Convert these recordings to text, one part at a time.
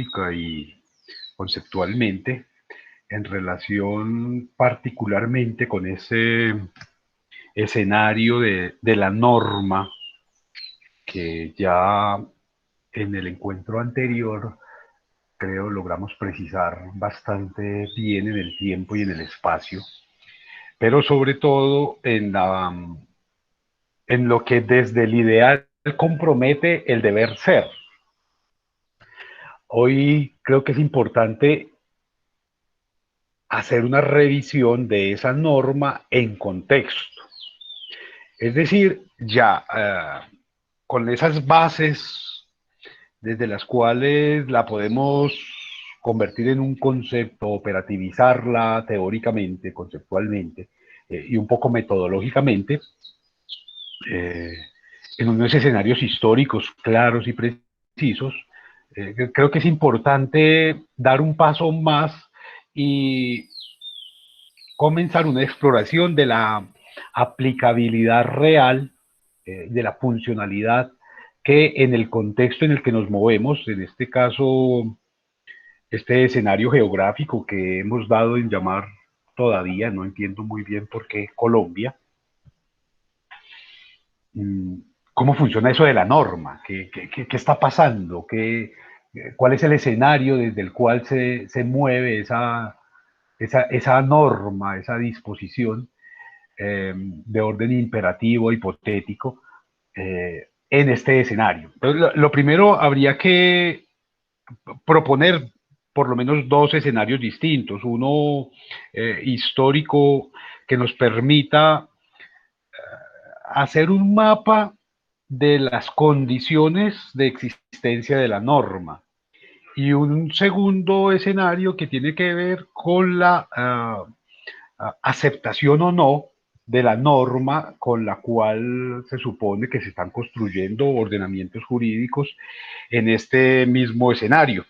teórica y conceptualmente en relación particularmente con ese escenario de la norma que ya en el encuentro anterior creo logramos precisar bastante bien en el tiempo y en el espacio, pero sobre todo en lo que desde el ideal compromete el deber ser. Hoy creo que es importante hacer una revisión de esa norma en contexto. Es decir, ya con esas bases desde las cuales la podemos convertir en un concepto, operativizarla teóricamente, conceptualmente y un poco metodológicamente, eh, en unos escenarios históricos claros y precisos, creo que es importante dar un paso más y comenzar una exploración de la aplicabilidad real, de la funcionalidad que en el contexto en el que nos movemos, en este caso, este escenario geográfico que hemos dado en llamar todavía, no entiendo muy bien por qué Colombia, cómo funciona eso de la norma, qué está pasando, cuál es el escenario desde el cual se mueve esa norma, esa disposición de orden imperativo, hipotético, en este escenario. Entonces, lo primero habría que proponer por lo menos dos escenarios distintos, uno histórico que nos permita hacer un mapa de las condiciones de existencia de la norma y un segundo escenario que tiene que ver con la aceptación o no de la norma con la cual se supone que se están construyendo ordenamientos jurídicos en este mismo escenario.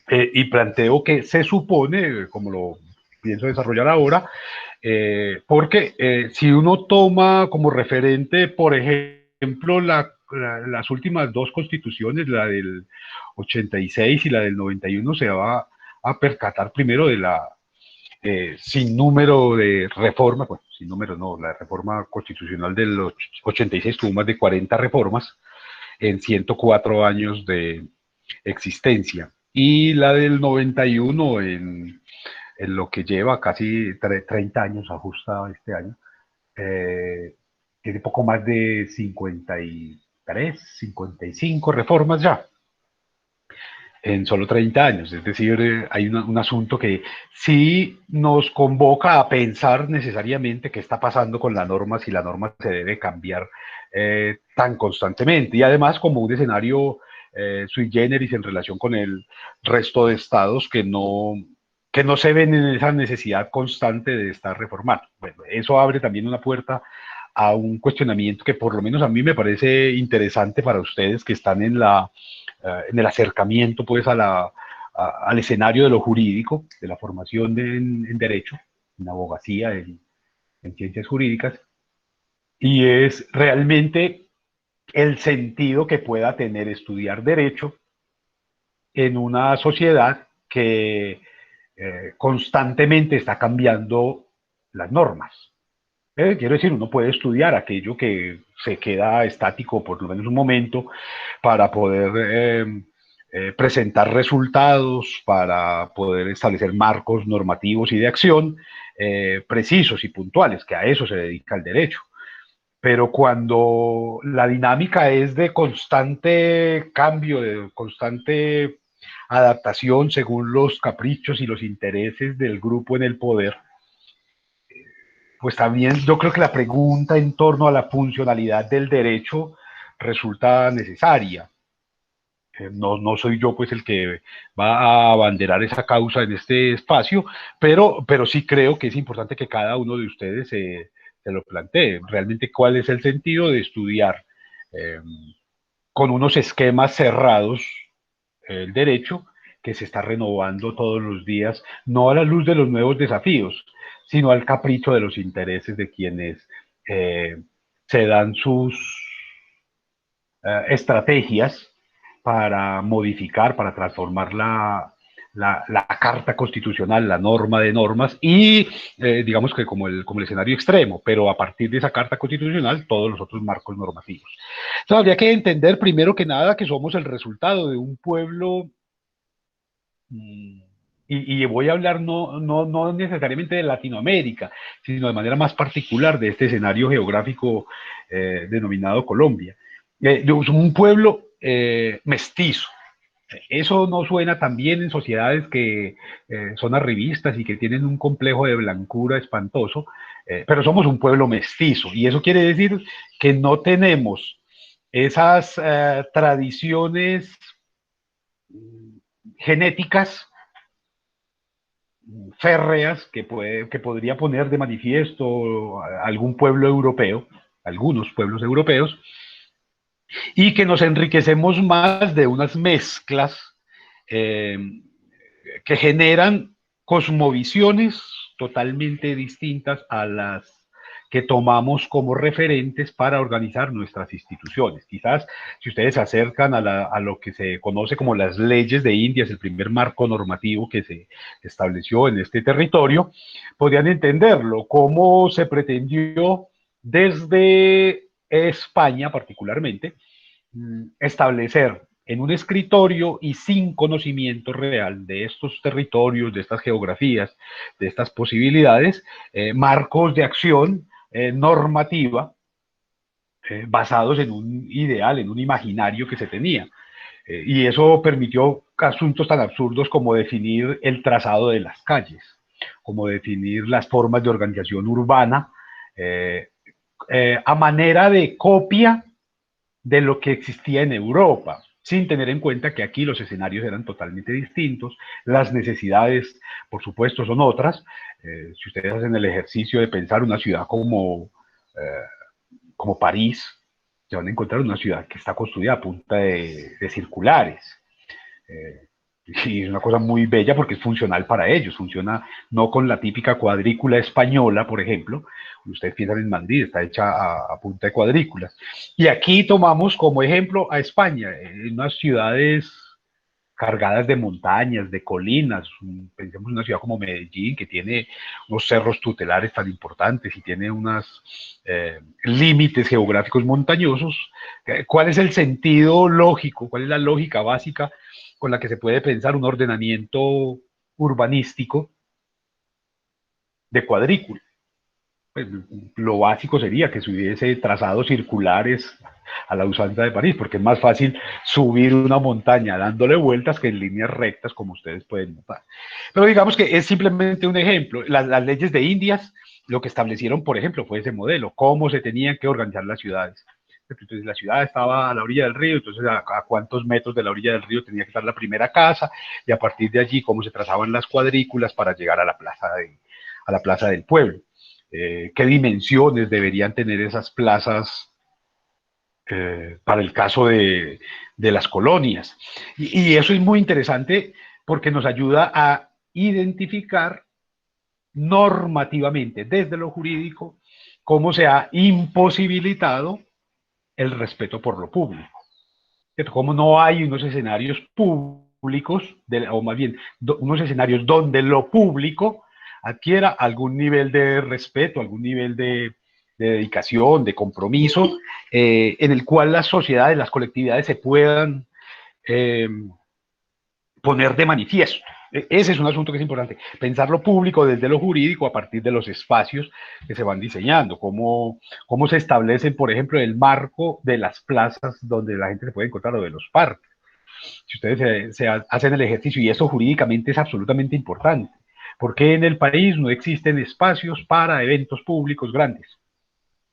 Y planteo que se supone, como lo pienso desarrollar ahora, porque si uno toma como referente, por ejemplo, las últimas dos constituciones, la del 86 y la del 91, se va a percatar primero de la sin número de reformas, bueno, sin número no, la reforma constitucional del 86 tuvo más de 40 reformas en 104 años de existencia. Y la del 91 en lo que lleva casi 30 años, ajusta este año, tiene poco más de 53, 55 reformas ya en solo 30 años. Es decir, hay un asunto que sí nos convoca a pensar necesariamente qué está pasando con la norma, si la norma se debe cambiar tan constantemente. Y además como un escenario sui generis en relación con el resto de estados que no se ven en esa necesidad constante de estar reformando. Bueno, eso abre también una puerta a un cuestionamiento que por lo menos a mí me parece interesante para ustedes que están en el acercamiento pues al escenario de lo jurídico, de la formación en derecho, en abogacía, en ciencias jurídicas, y es realmente el sentido que pueda tener estudiar derecho en una sociedad que constantemente está cambiando las normas. Quiero decir, uno puede estudiar aquello que se queda estático por lo menos un momento para poder presentar resultados, para poder establecer marcos normativos y de acción precisos y puntuales, que a eso se dedica el derecho. Pero cuando la dinámica es de constante cambio, de constante adaptación según los caprichos y los intereses del grupo en el poder, pues también yo creo que la pregunta en torno a la funcionalidad del derecho resulta necesaria. No soy yo pues el que va a abanderar esa causa en este espacio, pero sí creo que es importante que cada uno de ustedes se lo plantee. Realmente cuál es el sentido de estudiar eh, con unos esquemas cerrados el derecho que se está renovando todos los días, no a la luz de los nuevos desafíos, sino al capricho de los intereses de quienes se dan sus estrategias para modificar, para transformar la Carta Constitucional, la norma de normas, y digamos que como el escenario extremo, pero a partir de esa Carta Constitucional, todos los otros marcos normativos. Entonces, habría que entender primero que nada que somos el resultado de un pueblo, y voy a hablar no necesariamente de Latinoamérica, sino de manera más particular de este escenario geográfico denominado Colombia. Un pueblo mestizo. Eso no suena tan bien en sociedades que son arribistas y que tienen un complejo de blancura espantoso, pero somos un pueblo mestizo, y eso quiere decir que no tenemos esas tradiciones genéticas férreas que podría poner de manifiesto algún pueblo europeo, algunos pueblos europeos, y que nos enriquecemos más de unas mezclas eh, que generan cosmovisiones totalmente distintas a las que tomamos como referentes para organizar nuestras instituciones. Quizás si ustedes se acercan a lo que se conoce como las leyes de Indias, el primer marco normativo que se estableció en este territorio, podrían entenderlo, cómo se pretendió desde España particularmente establecer en un escritorio y sin conocimiento real de estos territorios, de estas geografías, de estas posibilidades, marcos de acción normativa basados en un ideal, en un imaginario que se tenía. Y eso permitió asuntos tan absurdos como definir el trazado de las calles, como definir las formas de organización urbana, a manera de copia de lo que existía en Europa, sin tener en cuenta que aquí los escenarios eran totalmente distintos, las necesidades, por supuesto, son otras. Si ustedes hacen el ejercicio de pensar una ciudad como París, se van a encontrar una ciudad que está construida a punta de circulares. Eh, y es una cosa muy bella porque es funcional para ellos, funciona no con la típica cuadrícula española, por ejemplo. Ustedes piensan en Madrid, está hecha a punta de cuadrículas. Y aquí tomamos como ejemplo a España, en unas ciudades cargadas de montañas, de colinas. Pensemos en una ciudad como Medellín, que tiene unos cerros tutelares tan importantes y tiene unos límites geográficos montañosos. ¿Cuál es el sentido lógico? ¿Cuál es la lógica básica con la que se puede pensar un ordenamiento urbanístico de cuadrícula? Pues, lo básico sería que se hubiese trazados circulares a la usanza de París, porque es más fácil subir una montaña dándole vueltas que en líneas rectas, como ustedes pueden notar. Pero digamos que es simplemente un ejemplo. Las leyes de Indias lo que establecieron, por ejemplo, fue ese modelo, cómo se tenían que organizar las ciudades. Entonces la ciudad estaba a la orilla del río, entonces a cuántos metros de la orilla del río tenía que estar la primera casa, y a partir de allí cómo se trazaban las cuadrículas para llegar a la plaza del pueblo. Qué dimensiones deberían tener esas plazas para el caso de las colonias. Y eso es muy interesante porque nos ayuda a identificar normativamente, desde lo jurídico, cómo se ha imposibilitado el respeto por lo público. Cómo no hay unos escenarios públicos, o más bien unos escenarios donde lo público adquiera algún nivel de respeto, algún nivel de dedicación, de compromiso, en el cual las sociedades, las colectividades se puedan eh, poner de manifiesto. Ese es un asunto que es importante, pensar lo público desde lo jurídico a partir de los espacios que se van diseñando, cómo se establecen, por ejemplo, el marco de las plazas donde la gente se puede encontrar o de los parques. Si ustedes se hacen el ejercicio, y eso jurídicamente es absolutamente importante, porque en el país no existen espacios para eventos públicos grandes,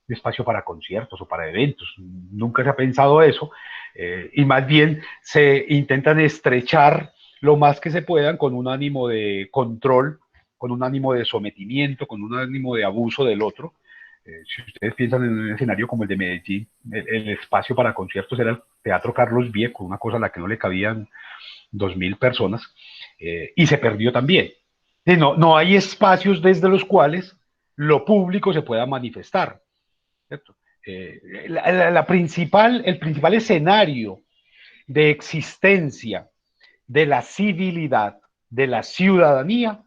espacio para conciertos o para eventos, nunca se ha pensado eso, y más bien se intentan estrechar lo más que se puedan con un ánimo de control, con un ánimo de sometimiento, con un ánimo de abuso del otro. Si ustedes piensan en un escenario como el de Medellín, el espacio para conciertos era el Teatro Carlos Vieco, una cosa a la que no le cabían 2000 personas, y se perdió también. No hay espacios desde los cuales lo público se pueda manifestar, ¿cierto? El principal escenario de existencia de la civilidad, de la ciudadanía,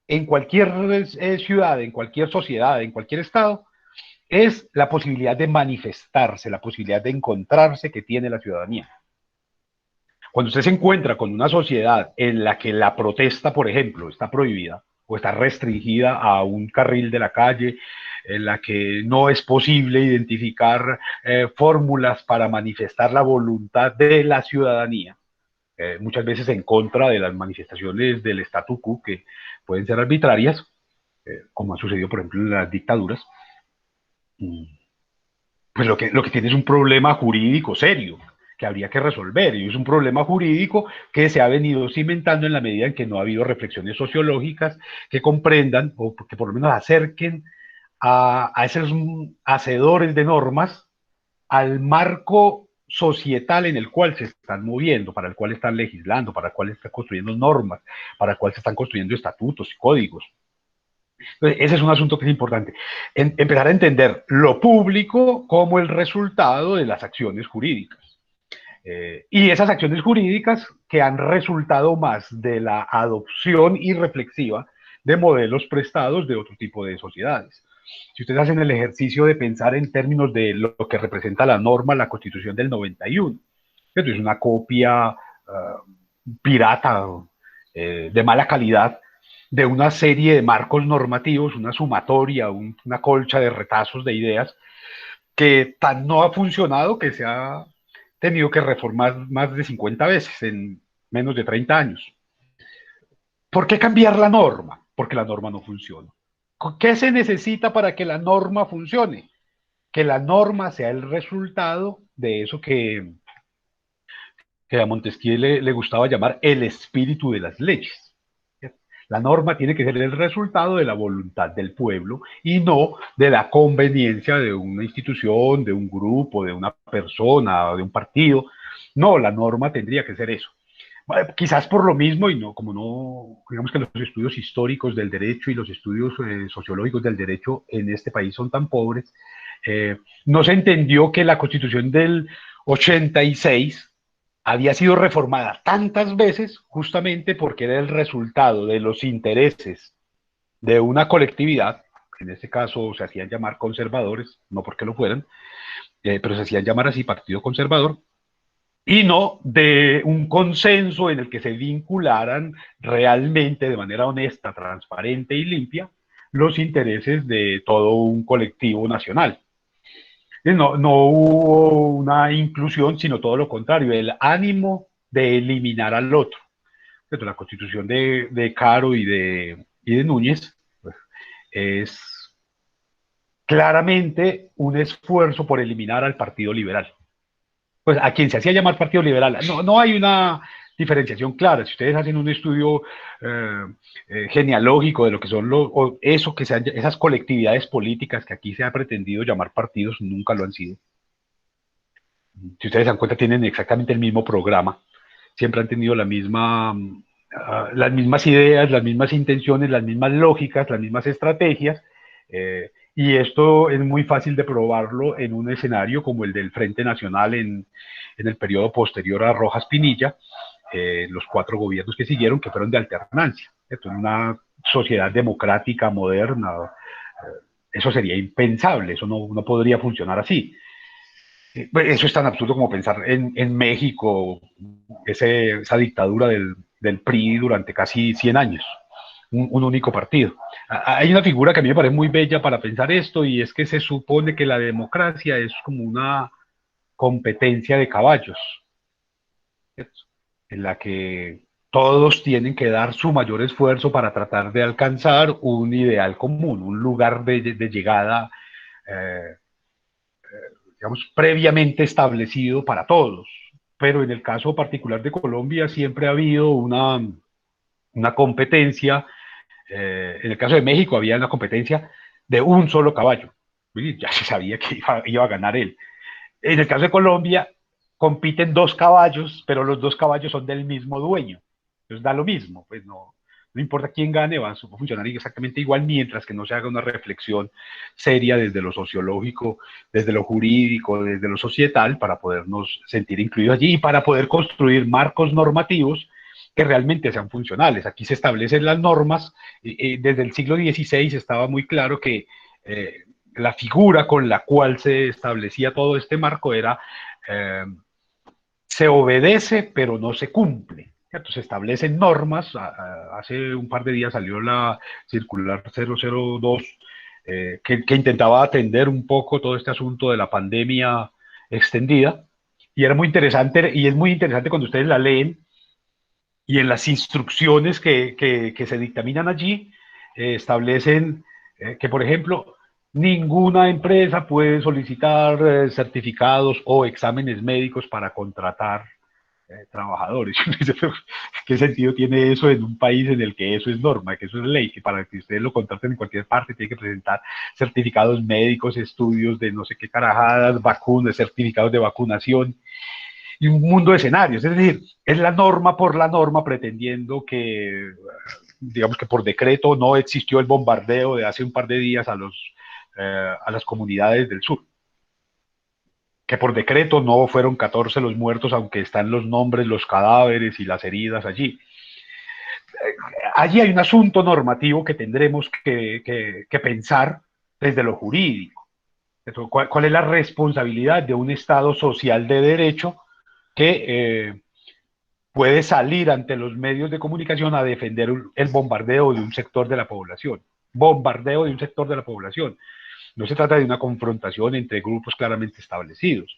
en cualquier ciudad, en cualquier sociedad, en cualquier estado, es la posibilidad de manifestarse, la posibilidad de encontrarse que tiene la ciudadanía. Cuando usted se encuentra con una sociedad en la que la protesta, por ejemplo, está prohibida o está restringida a un carril de la calle, en la que no es posible identificar fórmulas para manifestar la voluntad de la ciudadanía, muchas veces en contra de las manifestaciones del statu quo, que pueden ser arbitrarias, como ha sucedido, por ejemplo, en las dictaduras, pues lo que tiene es un problema jurídico serio que habría que resolver. Y es un problema jurídico que se ha venido cimentando en la medida en que no ha habido reflexiones sociológicas que comprendan o que por lo menos acerquen a esos hacedores de normas al marco societal en el cual se están moviendo, para el cual están legislando, para el cual están construyendo normas, para el cual se están construyendo estatutos y códigos. Entonces, ese es un asunto que es importante. Empezar a entender lo público como el resultado de las acciones jurídicas. Y esas acciones jurídicas que han resultado más de la adopción irreflexiva de modelos prestados de otro tipo de sociedades. Si ustedes hacen el ejercicio de pensar en términos de lo que representa la norma, la Constitución del 91, esto es una copia pirata, de mala calidad, de una serie de marcos normativos, una sumatoria, una colcha de retazos de ideas que tan no ha funcionado que se ha tenido que reformar más de 50 veces en menos de 30 años. ¿Por qué cambiar la norma? Porque la norma no funciona. ¿Qué se necesita para que la norma funcione? Que la norma sea el resultado de eso que a Montesquieu le gustaba llamar el espíritu de las leyes. La norma tiene que ser el resultado de la voluntad del pueblo y no de la conveniencia de una institución, de un grupo, de una persona, de un partido. No, la norma tendría que ser eso. Quizás por lo mismo, y no, como no, digamos que los estudios históricos del derecho y los estudios sociológicos del derecho en este país son tan pobres, no se entendió que la Constitución del 86 había sido reformada tantas veces justamente porque era el resultado de los intereses de una colectividad, en este caso se hacían llamar conservadores, no porque lo fueran, pero se hacían llamar así Partido Conservador, y no de un consenso en el que se vincularan realmente de manera honesta, transparente y limpia los intereses de todo un colectivo nacional. No, no hubo una inclusión, sino todo lo contrario, el ánimo de eliminar al otro. Entonces, la constitución de Caro y de Núñez pues, es claramente un esfuerzo por eliminar al Partido Liberal. Pues a quien se hacía llamar Partido Liberal, no hay una diferenciación clara. Si ustedes hacen un estudio genealógico de lo que son eso que sean esas colectividades políticas que aquí se ha pretendido llamar partidos, nunca lo han sido. Si ustedes se dan cuenta, tienen exactamente el mismo programa, siempre han tenido las mismas ideas, las mismas intenciones, las mismas lógicas, las mismas estrategias, y esto es muy fácil de probarlo en un escenario como el del Frente Nacional en el periodo posterior a Rojas Pinilla, los 4 gobiernos que siguieron, que fueron de alternancia. Esto en una sociedad democrática, moderna, eso sería impensable, eso no podría funcionar así. Eso es tan absurdo como pensar en México, esa dictadura del PRI durante casi 100 años, un único partido. Hay una figura que a mí me parece muy bella para pensar esto y es que se supone que la democracia es como una competencia de caballos, ¿cierto? En la que todos tienen que dar su mayor esfuerzo para tratar de alcanzar un ideal común, un lugar de llegada eh, digamos, previamente establecido para todos. Pero en el caso particular de Colombia siempre ha habido una competencia, en el caso de México había una competencia de un solo caballo. Y ya se sabía que iba a ganar él. En el caso de Colombia compiten 2 caballos, pero los 2 caballos son del mismo dueño. Entonces da lo mismo, pues no, No importa quién gane, va a funcionar exactamente igual, mientras que no se haga una reflexión seria desde lo sociológico, desde lo jurídico, desde lo societal, para podernos sentir incluidos allí y para poder construir marcos normativos que realmente sean funcionales. Aquí se establecen las normas. Desde el siglo XVI estaba muy claro que la figura con la cual se establecía todo este marco era eh, se obedece pero no se cumple. ¿Cierto? Se establecen normas. Hace un par de días salió la circular 002 que intentaba atender un poco todo este asunto de la pandemia extendida. Y era muy interesante, y es muy interesante cuando ustedes la leen y en las instrucciones que se dictaminan allí, establecen que, por ejemplo, ninguna empresa puede solicitar certificados o exámenes médicos para contratar trabajadores. ¿Qué sentido tiene eso en un país en el que eso es norma, que eso es ley, que para que ustedes lo contraten en cualquier parte tiene que presentar certificados médicos, estudios de no sé qué carajadas, vacunas, certificados de vacunación y un mundo de escenarios? Es decir, es la norma por la norma, pretendiendo que, digamos que por decreto no existió el bombardeo de hace un par de días a las comunidades del sur, que por decreto no fueron 14 los muertos, aunque están los nombres, los cadáveres y las heridas allí. Allí hay un asunto normativo que tendremos que pensar desde lo jurídico. ¿Cuál es la responsabilidad de un Estado social de derecho que puede salir ante los medios de comunicación a defender el bombardeo de un sector de la población? Bombardeo de un sector de la población. No se trata de una confrontación entre grupos claramente establecidos,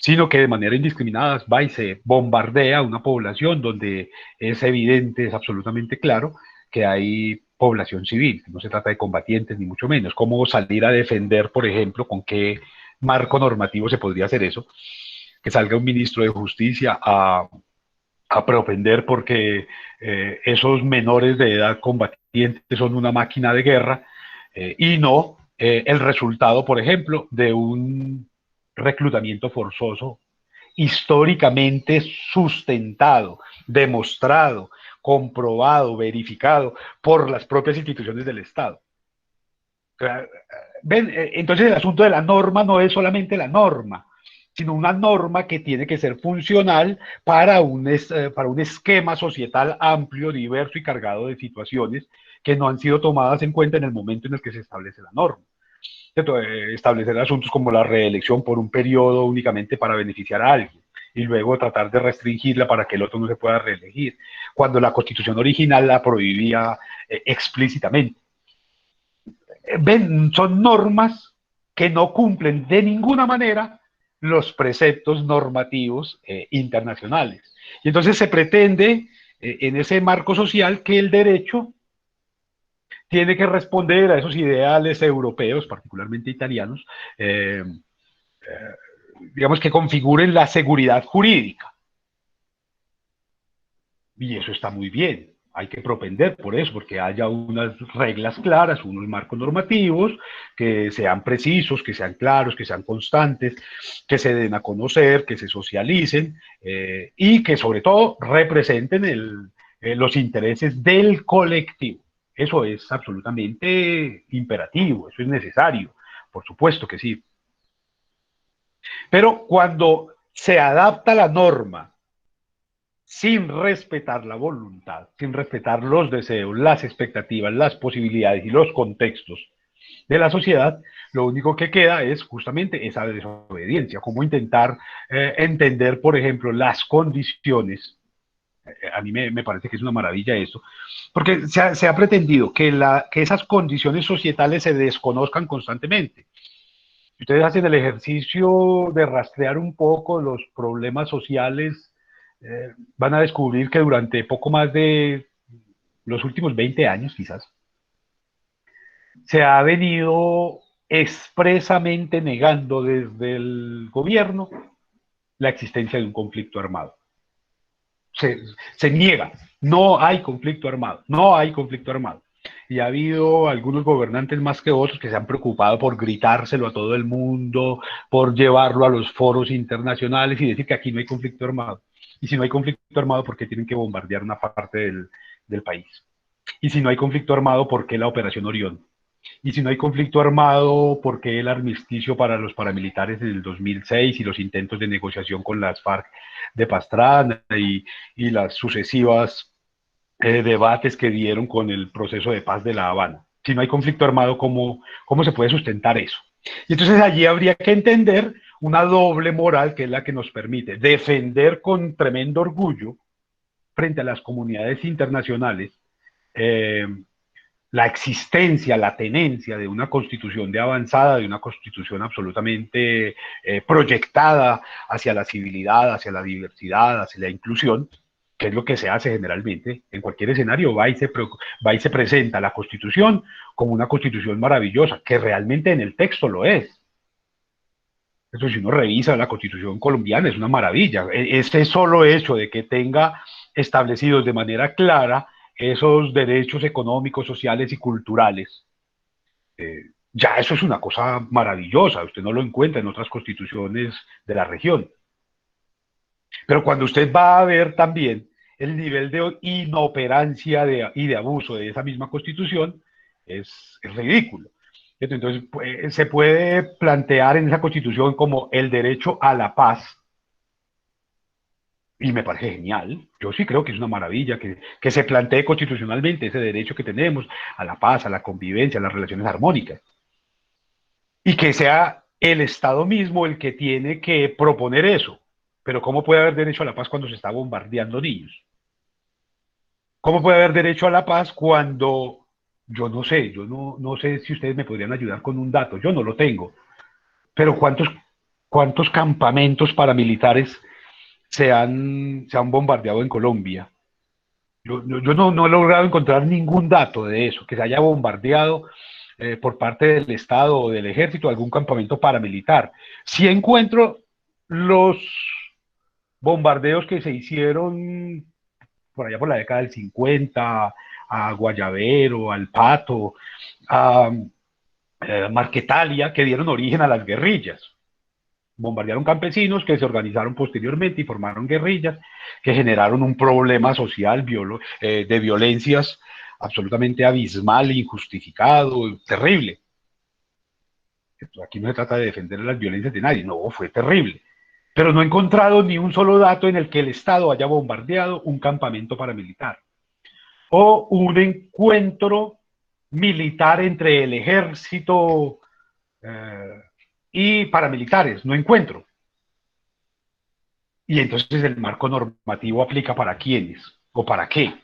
sino que de manera indiscriminada va y se bombardea una población donde es evidente, es absolutamente claro que hay población civil. No se trata de combatientes ni mucho menos. ¿Cómo salir a defender, por ejemplo, con qué marco normativo se podría hacer eso? Que salga un ministro de justicia a propender porque esos menores de edad combatientes son una máquina de guerra, y no el resultado, por ejemplo, de un reclutamiento forzoso históricamente sustentado, demostrado, comprobado, verificado por las propias instituciones del Estado. ¿Ven? Entonces el asunto de la norma no es solamente la norma, sino una norma que tiene que ser funcional para un esquema societal amplio, diverso y cargado de situaciones que no han sido tomadas en cuenta en el momento en el que se establece la norma. Establecer asuntos como la reelección por un periodo únicamente para beneficiar a alguien y luego tratar de restringirla para que el otro no se pueda reelegir, cuando la Constitución original la prohibía explícitamente. Ven, son normas que no cumplen de ninguna manera los preceptos normativos internacionales. Y entonces se pretende, en ese marco social, que el derecho tiene que responder a esos ideales europeos, particularmente italianos, eh, digamos que configuren la seguridad jurídica. Y eso está muy bien. Hay que propender por eso, porque haya unas reglas claras, unos marcos normativos que sean precisos, que sean claros, que sean constantes, que se den a conocer, que se socialicen, y que sobre todo representen los intereses del colectivo. Eso es absolutamente imperativo, eso es necesario, por supuesto que sí. Pero cuando se adapta la norma sin respetar la voluntad, sin respetar los deseos, las expectativas, las posibilidades y los contextos de la sociedad, lo único que queda es justamente esa desobediencia, como intentar entender, por ejemplo, las condiciones. A mí me parece que es una maravilla esto, porque se ha pretendido que esas condiciones societales se desconozcan constantemente. Si ustedes hacen el ejercicio de rastrear un poco los problemas sociales, van a descubrir que durante poco más de los últimos 20 años, quizás, se ha venido expresamente negando desde el gobierno la existencia de un conflicto armado. Se, se niega, no hay conflicto armado, no hay conflicto armado. Y ha habido algunos gobernantes más que otros que se han preocupado por gritárselo a todo el mundo, por llevarlo a los foros internacionales y decir que aquí no hay conflicto armado. Y si no hay conflicto armado, ¿por qué tienen que bombardear una parte del país? Y si no hay conflicto armado, ¿por qué la Operación Orión? Y si no hay conflicto armado, ¿por qué el armisticio para los paramilitares en el 2006 y los intentos de negociación con las FARC de Pastrana y las sucesivas debates que dieron con el proceso de paz de La Habana? Si no hay conflicto armado, ¿cómo se puede sustentar eso? Y entonces allí habría que entender una doble moral que es la que nos permite defender con tremendo orgullo frente a las comunidades internacionales eh, la existencia, la tenencia de una constitución de avanzada, de una constitución absolutamente proyectada hacia la civilidad, hacia la diversidad, hacia la inclusión, que es lo que se hace generalmente en cualquier escenario, va y se presenta la constitución como una constitución maravillosa, que realmente en el texto lo es. Eso si uno revisa la constitución colombiana es una maravilla. Ese solo hecho de que tenga establecidos de manera clara esos derechos económicos, sociales y culturales, ya eso es una cosa maravillosa. Usted no lo encuentra en otras constituciones de la región. Pero cuando usted va a ver también el nivel de inoperancia y de abuso de esa misma constitución, es ridículo. Entonces, se puede plantear en esa constitución como el derecho a la paz, y me parece genial. Yo sí creo que es una maravilla que se plantee constitucionalmente ese derecho que tenemos a la paz, a la convivencia, a las relaciones armónicas, y que sea el Estado mismo el que tiene que proponer eso. Pero ¿cómo puede haber derecho a la paz cuando se está bombardeando niños? ¿Cómo puede haber derecho a la paz cuando, yo no sé, no sé si ustedes me podrían ayudar con un dato, yo no lo tengo, pero cuántos campamentos paramilitares se han bombardeado en Colombia? Yo no he logrado encontrar ningún dato de eso, que se haya bombardeado por parte del Estado o del Ejército algún campamento paramilitar. Sí encuentro los bombardeos que se hicieron por allá por la década del 50, a Guayavero, al Pato, a Marquetalia, que dieron origen a las guerrillas. Bombardearon campesinos que se organizaron posteriormente y formaron guerrillas que generaron un problema social de violencias absolutamente abismal, injustificado, terrible. Aquí no se trata de defender las violencias de nadie, no, fue terrible. Pero no he encontrado ni un solo dato en el que el Estado haya bombardeado un campamento paramilitar o un encuentro militar entre el ejército eh, y paramilitares, no encuentro. Y entonces el marco normativo aplica para quiénes o para qué.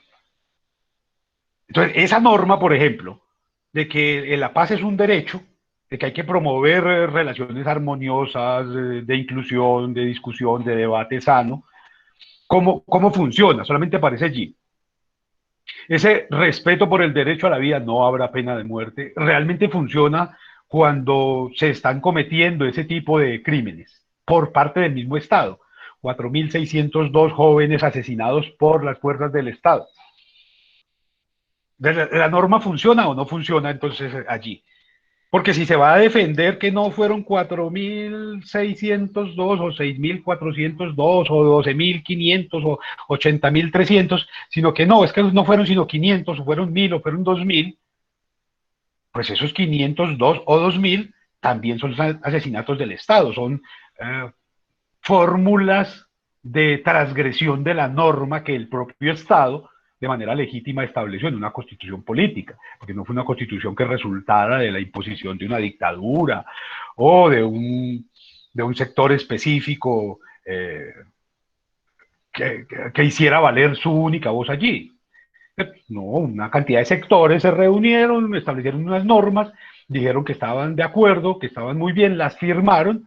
Entonces, esa norma, por ejemplo, de que la paz es un derecho, de que hay que promover relaciones armoniosas, de inclusión, de discusión, de debate sano, ¿cómo funciona? Solamente aparece allí. Ese respeto por el derecho a la vida, no habrá pena de muerte, realmente funciona cuando se están cometiendo ese tipo de crímenes por parte del mismo Estado. 4.602 jóvenes asesinados por las fuerzas del Estado. ¿La norma funciona o no funciona entonces allí? Porque si se va a defender que no fueron 4.602 o 6.402 o 12.500 o 80.300, sino que no, es que no fueron sino 500 o fueron 1.000 o fueron 2.000, pues esos 502 o 2.000 también son asesinatos del Estado, son eh, fórmulas de transgresión de la norma que el propio Estado de manera legítima estableció en una constitución política, porque no fue una constitución que resultara de la imposición de una dictadura o de un sector específico que hiciera valer su única voz allí. No, una cantidad de sectores se reunieron, establecieron unas normas, dijeron que estaban de acuerdo, que estaban muy bien, las firmaron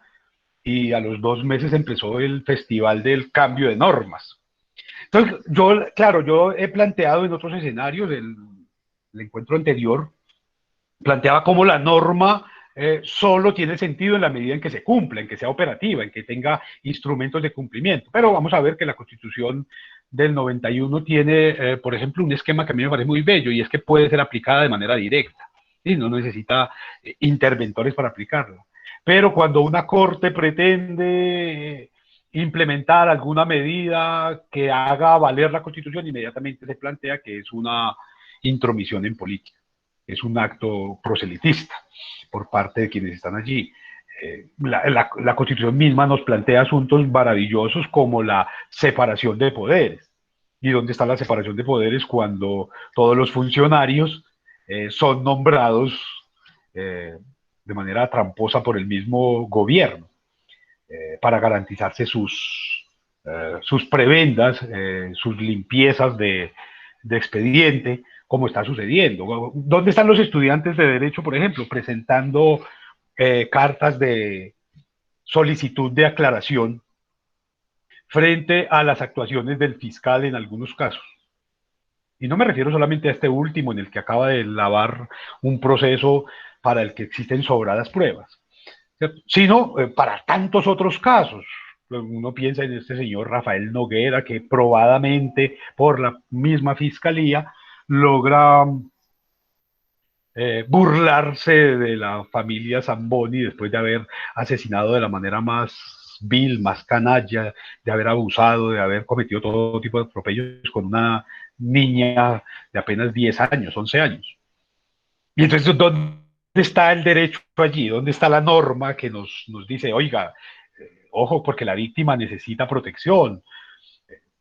y a los 2 meses empezó el festival del cambio de normas. Entonces, claro, yo he planteado en otros escenarios, el encuentro anterior, planteaba cómo la norma solo tiene sentido en la medida en que se cumpla, en que sea operativa, en que tenga instrumentos de cumplimiento. Pero vamos a ver que la Constitución del 91 tiene, por ejemplo, un esquema que a mí me parece muy bello y es que puede ser aplicada de manera directa. ¿Sí? No necesita interventores para aplicarla. Pero cuando una corte pretende implementar alguna medida que haga valer la Constitución, inmediatamente se plantea que es una intromisión en política. Es un acto proselitista por parte de quienes están allí. La Constitución misma nos plantea asuntos maravillosos como la separación de poderes. ¿Y dónde está la separación de poderes cuando todos los funcionarios son nombrados eh, de manera tramposa por el mismo gobierno para garantizarse sus prebendas, sus limpiezas de expediente, como está sucediendo? ¿Dónde están los estudiantes de Derecho, por ejemplo, presentando cartas de solicitud de aclaración frente a las actuaciones del fiscal en algunos casos? Y no me refiero solamente a este último, en el que acaba de lavar un proceso para el que existen sobradas pruebas, ¿cierto? Sino para tantos otros casos. Uno piensa en este señor Rafael Noguera, que probadamente por la misma fiscalía logra burlarse de la familia Zamboni después de haber asesinado de la manera más vil, más canalla, de haber abusado, de haber cometido todo tipo de atropellos con una niña de apenas 10 años, 11 años. Y entonces, ¿dónde está el derecho allí? ¿Dónde está la norma que nos dice, oiga, ojo, porque la víctima necesita protección?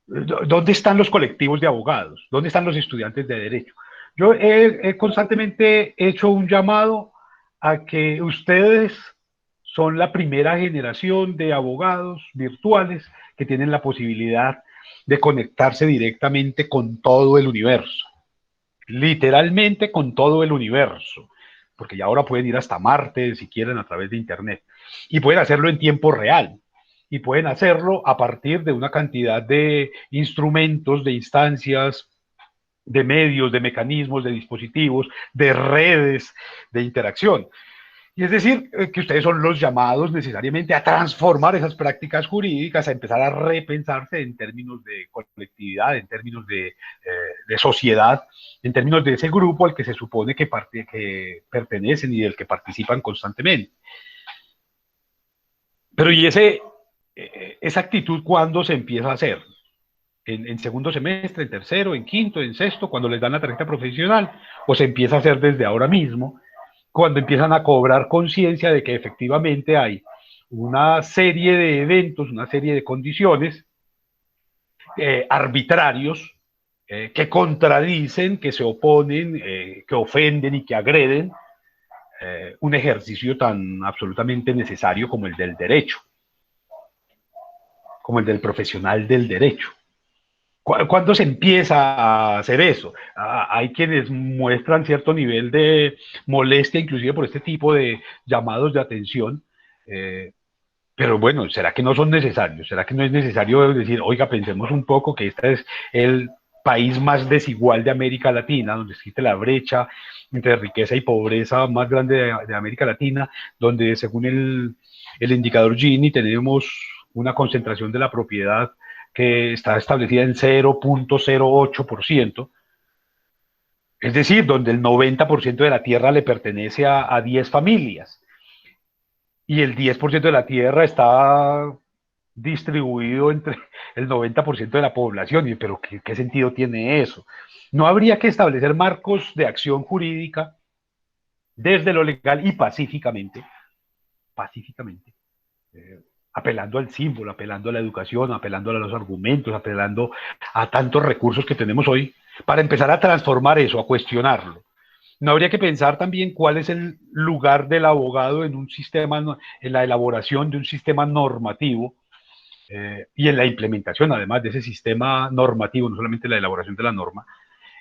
¿Dónde están los colectivos de abogados? ¿Dónde están los estudiantes de derecho? Yo he constantemente hecho un llamado a que ustedes son la primera generación de abogados virtuales que tienen la posibilidad de conectarse directamente con todo el universo, literalmente con todo el universo, porque ya ahora pueden ir hasta Marte si quieren a través de Internet, y pueden hacerlo en tiempo real, y pueden hacerlo a partir de una cantidad de instrumentos, de instancias, de medios, de mecanismos, de dispositivos, de redes de interacción. Y es decir, que ustedes son los llamados necesariamente a transformar esas prácticas jurídicas, a empezar a repensarse en términos de colectividad, en términos de sociedad, en términos de ese grupo al que se supone que pertenecen y del que participan constantemente. Pero ¿y esa actitud cuándo se empieza a hacer? En segundo semestre, en tercero, en quinto, en sexto, cuando les dan la tarjeta profesional, o se empieza a hacer desde ahora mismo, cuando empiezan a cobrar conciencia de que efectivamente hay una serie de eventos, una serie de condiciones arbitrarios que contradicen, que se oponen, que ofenden y que agreden un ejercicio tan absolutamente necesario como el del derecho, como el del profesional del derecho. ¿Cuándo se empieza a hacer eso? Hay quienes muestran cierto nivel de molestia, inclusive por este tipo de llamados de atención, eh, pero bueno, ¿será que no son necesarios? ¿Será que no es necesario decir, oiga, pensemos un poco que este es el país más desigual de América Latina, donde existe la brecha entre riqueza y pobreza más grande de América Latina, donde según el indicador Gini tenemos una concentración de la propiedad que está establecida en 0,08%, es decir, donde el 90% de la tierra le pertenece a 10 familias y el 10% de la tierra está distribuido entre el 90% de la población. Pero ¿qué sentido tiene eso? No habría que establecer marcos de acción jurídica desde lo legal y pacíficamente, eh, apelando al símbolo, apelando a la educación, apelando a los argumentos, apelando a tantos recursos que tenemos hoy, para empezar a transformar eso, a cuestionarlo. No habría que pensar también cuál es el lugar del abogado en un sistema, en la elaboración de un sistema normativo y en la implementación, además de ese sistema normativo, no solamente la elaboración de la norma,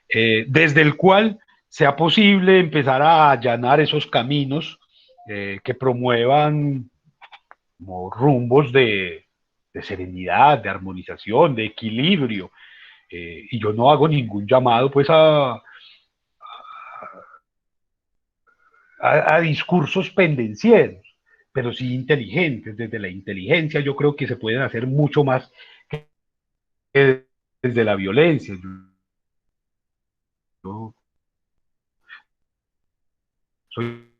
desde el cual sea posible empezar a allanar esos caminos que promuevan como rumbos de serenidad, de armonización, de equilibrio. Y yo no hago ningún llamado pues a discursos pendencieros, pero sí inteligentes. Desde la inteligencia yo creo que se pueden hacer mucho más que desde la violencia. Yo soy,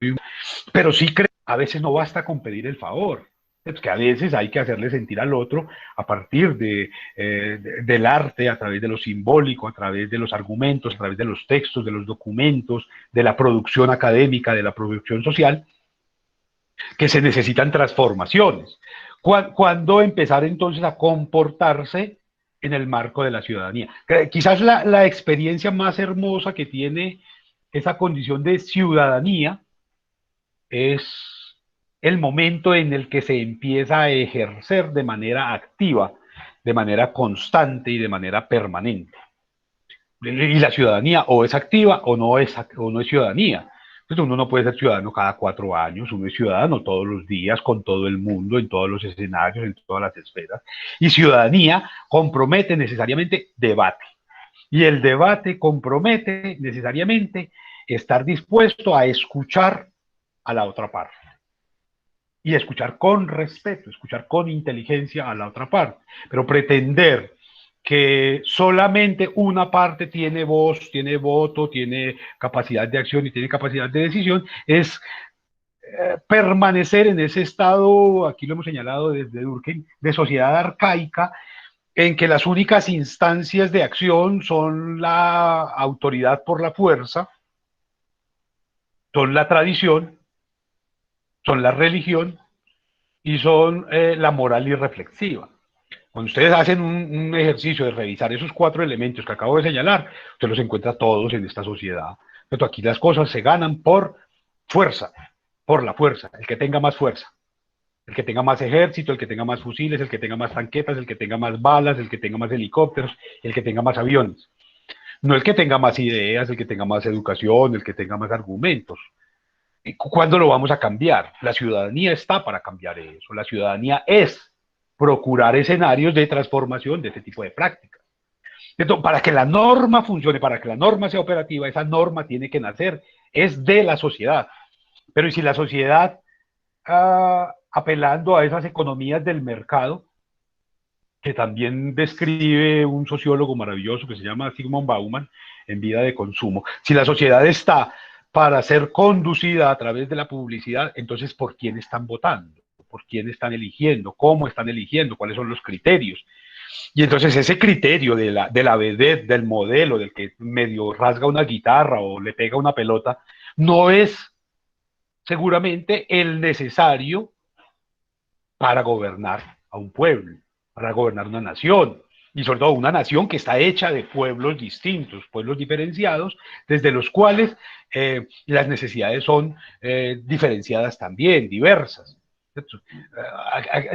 pero sí creo, a veces no basta con pedir el favor. Es que a veces hay que hacerle sentir al otro a partir del arte, a través de lo simbólico, a través de los argumentos, a través de los textos, de los documentos, de la producción académica, de la producción social, que se necesitan transformaciones. ¿Cuándo empezar entonces a comportarse en el marco de la ciudadanía? Quizás la experiencia más hermosa que tiene esa condición de ciudadanía es el momento en el que se empieza a ejercer de manera activa, de manera constante y de manera permanente. Y la ciudadanía o es activa o no es ciudadanía. Entonces uno no puede ser ciudadano cada 4 años, uno es ciudadano todos los días, con todo el mundo, en todos los escenarios, en todas las esferas. Y ciudadanía compromete necesariamente debate. Y el debate compromete necesariamente estar dispuesto a escuchar a la otra parte y escuchar con respeto, escuchar con inteligencia a la otra parte, pero pretender que solamente una parte tiene voz, tiene voto, tiene capacidad de acción y tiene capacidad de decisión, es permanecer en ese estado, aquí lo hemos señalado desde Durkheim, de sociedad arcaica, en que las únicas instancias de acción son la autoridad por la fuerza, son la tradición, son la religión y son la moral irreflexiva. Cuando ustedes hacen un ejercicio de revisar esos 4 elementos que acabo de señalar, usted los encuentra todos en esta sociedad. Pero aquí las cosas se ganan por fuerza, por la fuerza, el que tenga más fuerza, el que tenga más ejército, el que tenga más fusiles, el que tenga más tanquetas, el que tenga más balas, el que tenga más helicópteros, el que tenga más aviones. No el que tenga más ideas, el que tenga más educación, el que tenga más argumentos. ¿Cuándo lo vamos a cambiar? La ciudadanía está para cambiar eso. La ciudadanía es procurar escenarios de transformación de este tipo de prácticas. Entonces, para que la norma funcione, para que la norma sea operativa, esa norma tiene que nacer, es de la sociedad. Pero ¿y si la sociedad, apelando a esas economías del mercado, que también describe un sociólogo maravilloso que se llama Zygmunt Bauman en Vida de Consumo, si la sociedad está para ser conducida a través de la publicidad, entonces ¿por quién están votando? ¿Por quién están eligiendo? ¿Cómo están eligiendo? ¿Cuáles son los criterios? Y entonces ese criterio de la vedette, del modelo, del que medio rasga una guitarra o le pega una pelota, no es seguramente el necesario para gobernar a un pueblo, para gobernar una nación, y sobre todo una nación que está hecha de pueblos distintos, pueblos diferenciados, desde los cuales las necesidades son diferenciadas también, diversas.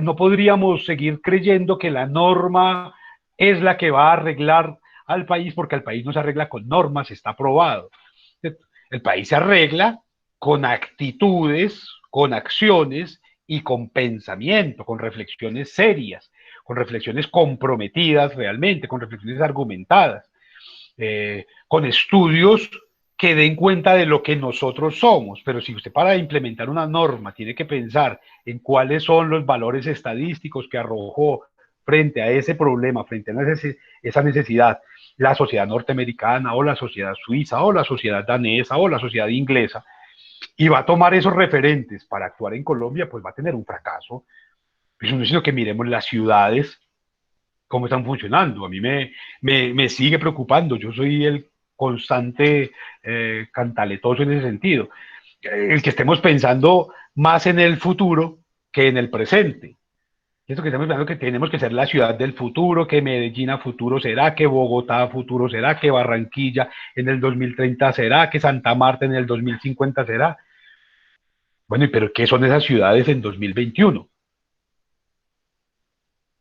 No podríamos seguir creyendo que la norma es la que va a arreglar al país, porque el país no se arregla con normas, está aprobado. El país se arregla con actitudes, con acciones y con pensamiento, con reflexiones serias, con reflexiones comprometidas realmente, con reflexiones argumentadas, con estudios que den cuenta de lo que nosotros somos. Pero si usted para implementar una norma tiene que pensar en cuáles son los valores estadísticos que arrojó frente a ese problema, frente a esa necesidad, la sociedad norteamericana o la sociedad suiza o la sociedad danesa o la sociedad inglesa, y va a tomar esos referentes para actuar en Colombia, pues va a tener un fracaso. Pues no es sino que miremos las ciudades, cómo están funcionando. A mí me sigue preocupando. Yo soy el constante cantaletoso en ese sentido. El que estemos pensando más en el futuro que en el presente. Eso que estamos pensando que tenemos que ser la ciudad del futuro, que Medellín a futuro será, que Bogotá a futuro será, que Barranquilla en el 2030 será, que Santa Marta en el 2050 será. Bueno, pero ¿qué son esas ciudades en 2021?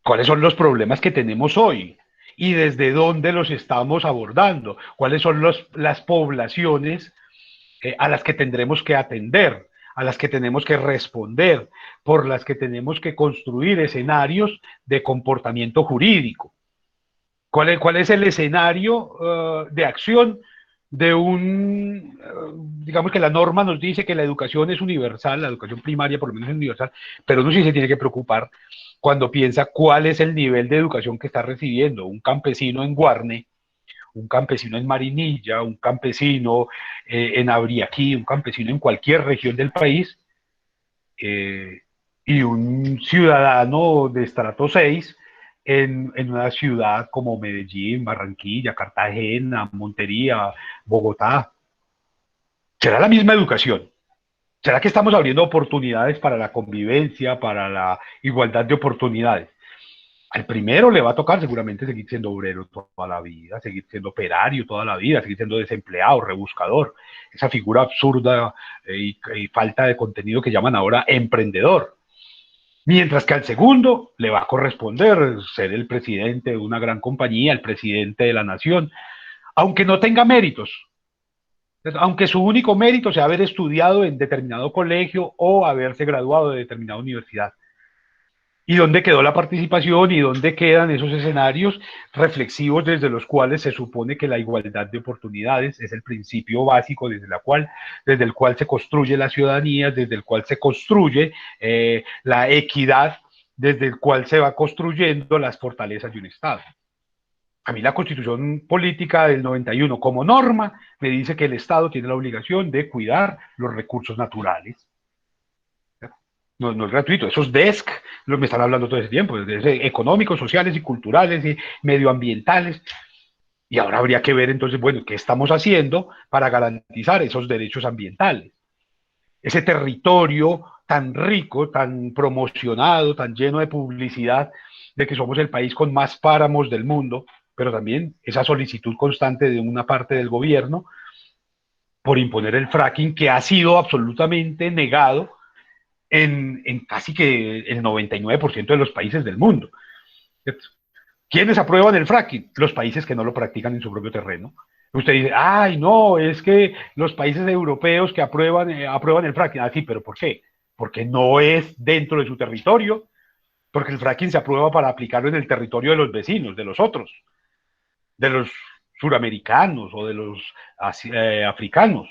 ¿Cuáles son los problemas que tenemos hoy? ¿Y desde dónde los estamos abordando? ¿Cuáles son las poblaciones a las que tendremos que atender, a las que tenemos que responder, por las que tenemos que construir escenarios de comportamiento jurídico? ¿Cuál es el escenario de acción de digamos que la norma nos dice que la educación es universal, la educación primaria por lo menos es universal, pero uno sí se tiene que preocupar cuando piensa cuál es el nivel de educación que está recibiendo un campesino en Guarne, un campesino en Marinilla, un campesino en Abriaquí, un campesino en cualquier región del país, y un ciudadano de estrato 6 en una ciudad como Medellín, Barranquilla, Cartagena, Montería, Bogotá. ¿Será la misma educación? ¿Será que estamos abriendo oportunidades para la convivencia, para la igualdad de oportunidades? Al primero le va a tocar seguramente seguir siendo obrero toda la vida, seguir siendo operario toda la vida, seguir siendo desempleado, rebuscador, esa figura absurda y falta de contenido que llaman ahora emprendedor. Mientras que al segundo le va a corresponder ser el presidente de una gran compañía, el presidente de la nación, aunque no tenga méritos, aunque su único mérito sea haber estudiado en determinado colegio o haberse graduado de determinada universidad. ¿Y dónde quedó la participación y dónde quedan esos escenarios reflexivos desde los cuales se supone que la igualdad de oportunidades es el principio básico desde el cual se construye la ciudadanía, desde el cual se construye la equidad, desde el cual se va construyendo las fortalezas de un Estado? A mí la Constitución Política del 91 como norma me dice que el Estado tiene la obligación de cuidar los recursos naturales. No, no es gratuito. Esos DESC, me están hablando todo ese tiempo, desde económicos, sociales y culturales y medioambientales. Y ahora habría que ver entonces, bueno, ¿qué estamos haciendo para garantizar esos derechos ambientales? Ese territorio tan rico, tan promocionado, tan lleno de publicidad, de que somos el país con más páramos del mundo, pero también esa solicitud constante de una parte del gobierno por imponer el fracking que ha sido absolutamente negado en casi que el 99% de los países del mundo. ¿Quiénes aprueban el fracking? Los países que no lo practican en su propio terreno. Usted dice, ay, no, es que los países europeos que aprueban el fracking. Ah, sí, pero ¿por qué? Porque no es dentro de su territorio, porque el fracking se aprueba para aplicarlo en el territorio de los vecinos, de los otros, de los suramericanos o de los africanos.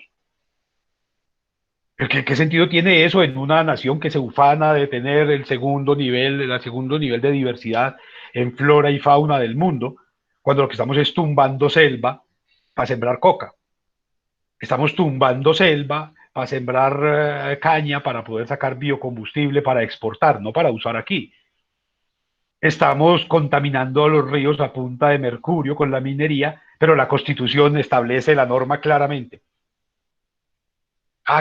¿Qué sentido tiene eso en una nación que se ufana de tener el segundo nivel de diversidad en flora y fauna del mundo, cuando lo que estamos es tumbando selva para sembrar coca? Estamos tumbando selva para sembrar caña para poder sacar biocombustible para exportar, no para usar aquí. Estamos contaminando los ríos a punta de mercurio con la minería, pero la Constitución establece la norma claramente.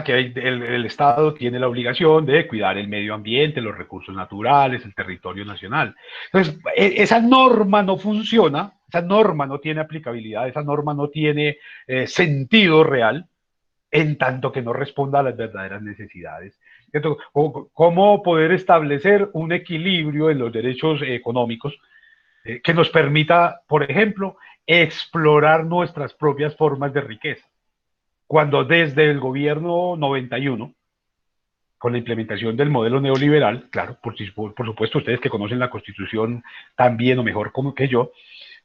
Que el Estado tiene la obligación de cuidar el medio ambiente, los recursos naturales, el territorio nacional. Entonces, esa norma no funciona, esa norma no tiene aplicabilidad, esa norma no tiene sentido real en tanto que no responda a las verdaderas necesidades. Entonces, ¿cómo poder establecer un equilibrio en los derechos económicos que nos permita, por ejemplo, explorar nuestras propias formas de riqueza? Cuando desde el gobierno 91, con la implementación del modelo neoliberal, claro, por supuesto, ustedes que conocen la Constitución tan bien o mejor como que yo,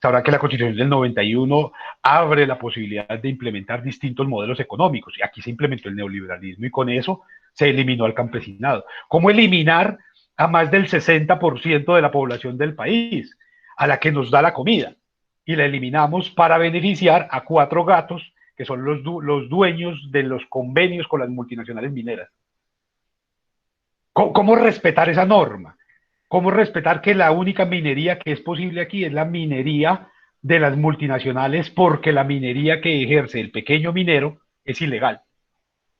sabrán que la Constitución del 91 abre la posibilidad de implementar distintos modelos económicos. Y aquí se implementó el neoliberalismo y con eso se eliminó al campesinado. ¿Cómo eliminar a más del 60% de la población del país, a la que nos da la comida? Y la eliminamos para beneficiar a 4 gatos que son los dueños de los convenios con las multinacionales mineras. ¿Cómo respetar esa norma? ¿Cómo respetar que la única minería que es posible aquí es la minería de las multinacionales, porque la minería que ejerce el pequeño minero es ilegal?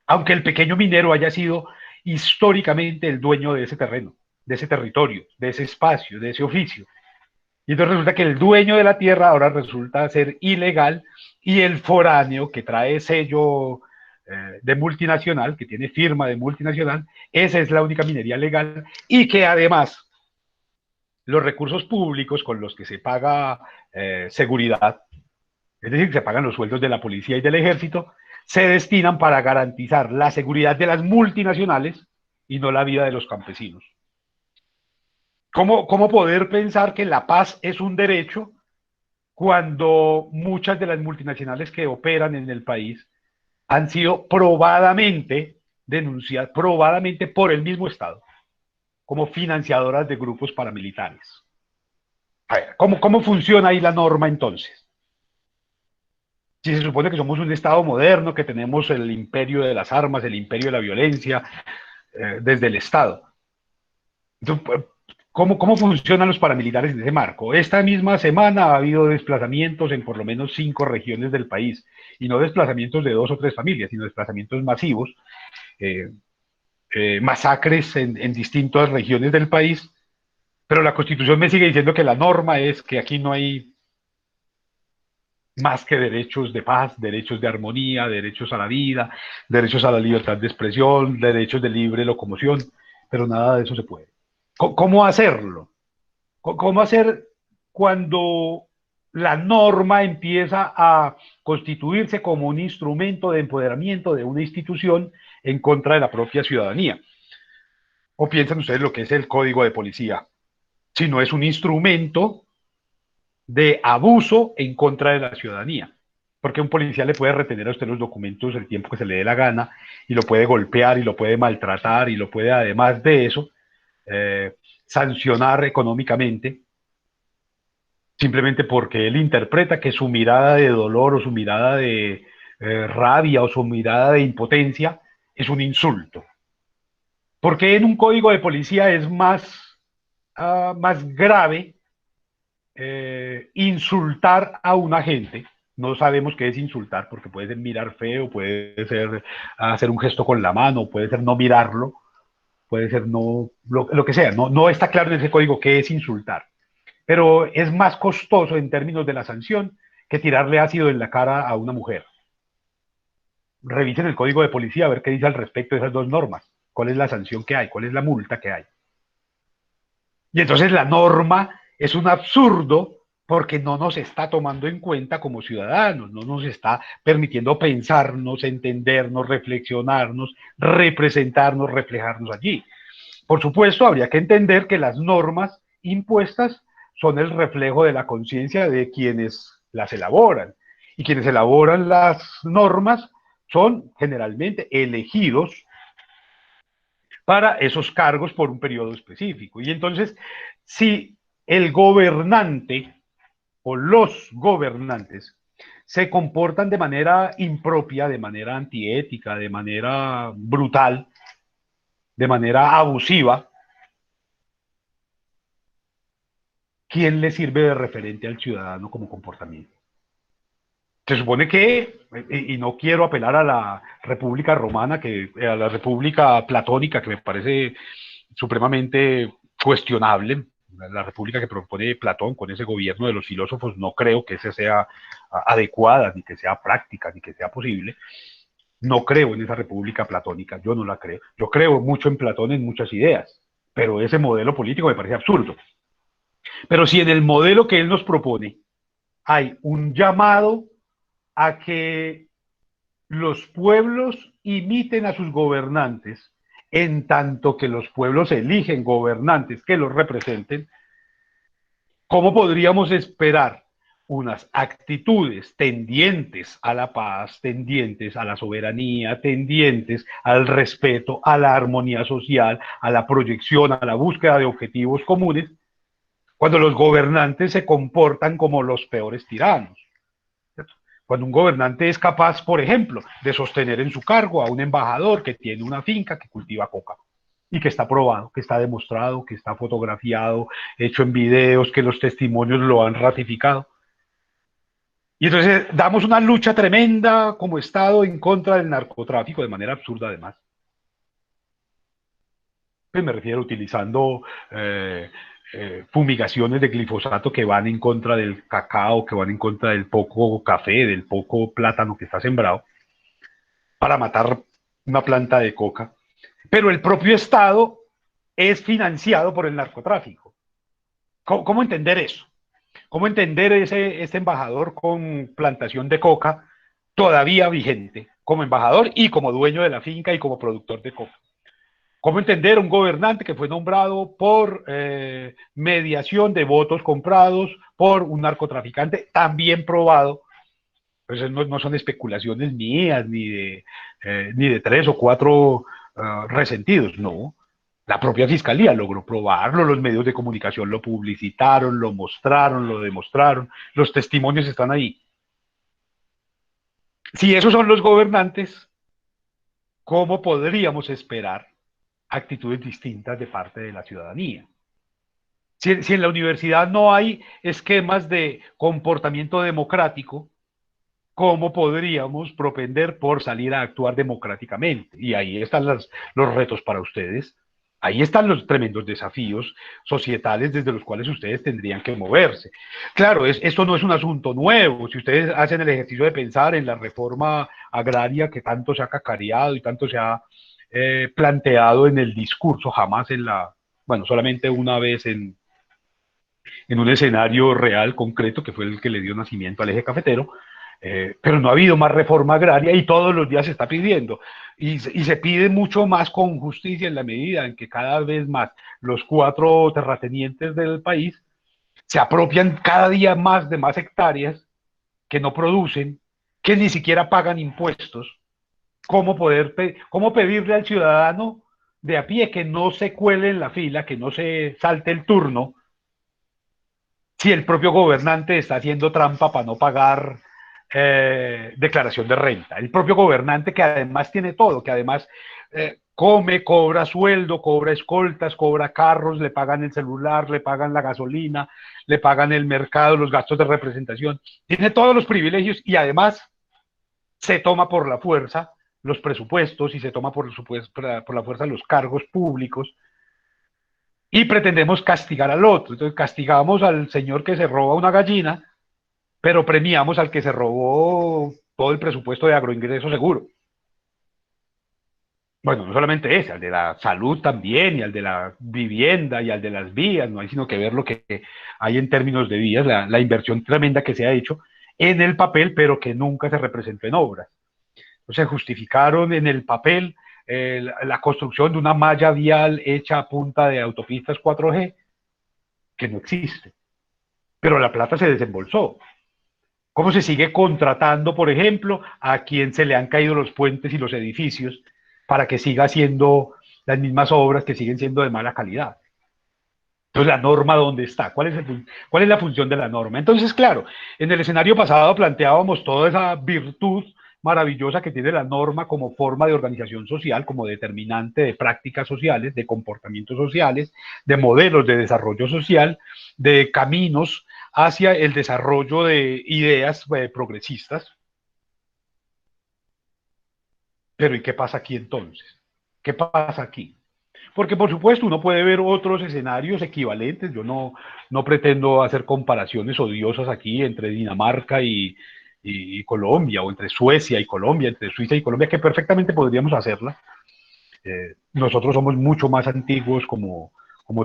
Aunque el pequeño minero haya sido históricamente el dueño de ese terreno, de ese territorio, de ese espacio, de ese oficio. Y entonces resulta que el dueño de la tierra ahora resulta ser ilegal y el foráneo que trae sello de multinacional, que tiene firma de multinacional, esa es la única minería legal y que además los recursos públicos con los que se paga seguridad, es decir, que se pagan los sueldos de la policía y del ejército, se destinan para garantizar la seguridad de las multinacionales y no la vida de los campesinos. ¿Cómo poder pensar que la paz es un derecho cuando muchas de las multinacionales que operan en el país han sido probadamente denunciadas, probadamente por el mismo Estado, como financiadoras de grupos paramilitares? A ver, ¿cómo funciona ahí la norma entonces? Si se supone que somos un Estado moderno, que tenemos el imperio de las armas, el imperio de la violencia, desde el Estado. Entonces, ¿cómo funcionan los paramilitares en ese marco? Esta misma semana ha habido desplazamientos en por lo menos 5 regiones del país, y no desplazamientos de 2 o 3 familias, sino desplazamientos masivos, eh, masacres en distintas regiones del país, pero la Constitución me sigue diciendo que la norma es que aquí no hay más que derechos de paz, derechos de armonía, derechos a la vida, derechos a la libertad de expresión, derechos de libre locomoción, pero nada de eso se puede. ¿Cómo hacerlo? ¿Cómo hacer cuando la norma empieza a constituirse como un instrumento de empoderamiento de una institución en contra de la propia ciudadanía? ¿O piensan ustedes lo que es el código de policía? Si no es un instrumento de abuso en contra de la ciudadanía. Porque un policía le puede retener a usted los documentos el tiempo que se le dé la gana, y lo puede golpear y lo puede maltratar y lo puede, además de eso, eh, sancionar económicamente, simplemente porque él interpreta que su mirada de dolor o su mirada de rabia o su mirada de impotencia es un insulto. Porque en un código de policía es más grave insultar a un agente? No sabemos qué es insultar, porque puede ser mirar feo, puede ser hacer un gesto con la mano, puede ser no mirarlo, puede ser no, lo que sea. No está claro en ese código qué es insultar. Pero es más costoso en términos de la sanción que tirarle ácido en la cara a una mujer. Revisen el código de policía a ver qué dice al respecto de esas dos normas. ¿Cuál es la sanción que hay? ¿Cuál es la multa que hay? Y entonces la norma es un absurdo porque no nos está tomando en cuenta como ciudadanos, no nos está permitiendo pensarnos, entendernos, reflexionarnos, representarnos, reflejarnos allí. Por supuesto, habría que entender que las normas impuestas son el reflejo de la conciencia de quienes las elaboran. Y quienes elaboran las normas son generalmente elegidos para esos cargos por un periodo específico. Y entonces, si el gobernante o los gobernantes se comportan de manera impropia, de manera antiética, de manera brutal, de manera abusiva, ¿quién le sirve de referente al ciudadano como comportamiento? Se supone que, y no quiero apelar a la República Romana, a la República Platónica, que me parece supremamente cuestionable, la república que propone Platón con ese gobierno de los filósofos, no creo que esa sea adecuada, ni que sea práctica, ni que sea posible. No creo en esa república platónica, yo no la creo. Yo creo mucho en Platón, en muchas ideas, pero ese modelo político me parece absurdo. Pero si en el modelo que él nos propone hay un llamado a que los pueblos imiten a sus gobernantes, en tanto que los pueblos eligen gobernantes que los representen, ¿cómo podríamos esperar unas actitudes tendientes a la paz, tendientes a la soberanía, tendientes al respeto, a la armonía social, a la proyección, a la búsqueda de objetivos comunes, cuando los gobernantes se comportan como los peores tiranos? ¿Cierto? Cuando un gobernante es capaz, por ejemplo, de sostener en su cargo a un embajador que tiene una finca que cultiva coca y que está probado, que está demostrado, que está fotografiado, hecho en videos, que los testimonios lo han ratificado. Y entonces damos una lucha tremenda como Estado en contra del narcotráfico, de manera absurda además. Pues me refiero utilizando fumigaciones de glifosato que van en contra del cacao, que van en contra del poco café, del poco plátano que está sembrado, para matar una planta de coca. Pero el propio Estado es financiado por el narcotráfico. ¿Cómo entender eso? ¿Cómo entender este embajador con plantación de coca todavía vigente como embajador y como dueño de la finca y como productor de coca? ¿Cómo entender un gobernante que fue nombrado por mediación de votos comprados por un narcotraficante también probado? Pues no son especulaciones mías ni de 3 o 4 resentidos, no. La propia fiscalía logró probarlo, los medios de comunicación lo publicitaron, lo mostraron, lo demostraron, los testimonios están ahí. Si esos son los gobernantes, ¿cómo podríamos esperar actitudes distintas de parte de la ciudadanía. Si en la universidad no hay esquemas de comportamiento democrático, ¿cómo podríamos propender por salir a actuar democráticamente? Y ahí están los retos para ustedes. Ahí están los tremendos desafíos societales desde los cuales ustedes tendrían que moverse. Claro, esto no es un asunto nuevo. Si ustedes hacen el ejercicio de pensar en la reforma agraria que tanto se ha cacareado y tanto se ha planteado en el discurso, jamás en la, bueno, solamente una vez en un escenario real, concreto, que fue el que le dio nacimiento al eje cafetero, pero no ha habido más reforma agraria y todos los días se está pidiendo. Y se pide mucho más con justicia en la medida en que cada vez más los 4 terratenientes del país se apropian cada día más de más hectáreas que no producen, que ni siquiera pagan impuestos. ¿Cómo pedirle al ciudadano de a pie que no se cuele en la fila, que no se salte el turno, si el propio gobernante está haciendo trampa para no pagar declaración de renta? El propio gobernante que además tiene todo, que además come, cobra sueldo, cobra escoltas, cobra carros, le pagan el celular, le pagan la gasolina, le pagan el mercado, los gastos de representación, tiene todos los privilegios y además se toma por la fuerza los presupuestos y se toma por la fuerza los cargos públicos y pretendemos castigar al otro. Entonces castigamos al señor que se roba una gallina, pero premiamos al que se robó todo el presupuesto de agroingreso seguro. Bueno, no solamente ese, al de la salud también, y al de la vivienda, y al de las vías, no hay sino que ver lo que hay en términos de vías, la inversión tremenda que se ha hecho en el papel, pero que nunca se representó en obras. Se justificaron en el papel la construcción de una malla vial hecha a punta de autopistas 4G, que no existe, pero la plata se desembolsó. ¿Cómo se sigue contratando, por ejemplo, a quien se le han caído los puentes y los edificios para que siga haciendo las mismas obras que siguen siendo de mala calidad? Entonces, ¿la norma dónde está? ¿Cuál es la función de la norma? Entonces, claro, en el escenario pasado planteábamos toda esa virtud maravillosa que tiene la norma como forma de organización social, como determinante de prácticas sociales, de comportamientos sociales, de modelos de desarrollo social, de caminos hacia el desarrollo de ideas progresistas. Pero ¿y qué pasa aquí entonces? ¿Qué pasa aquí? Porque por supuesto uno puede ver otros escenarios equivalentes. Yo no pretendo hacer comparaciones odiosas aquí entre Dinamarca y Colombia, o entre Suecia y Colombia, entre Suiza y Colombia, que perfectamente podríamos hacerla. Nosotros somos mucho más antiguos como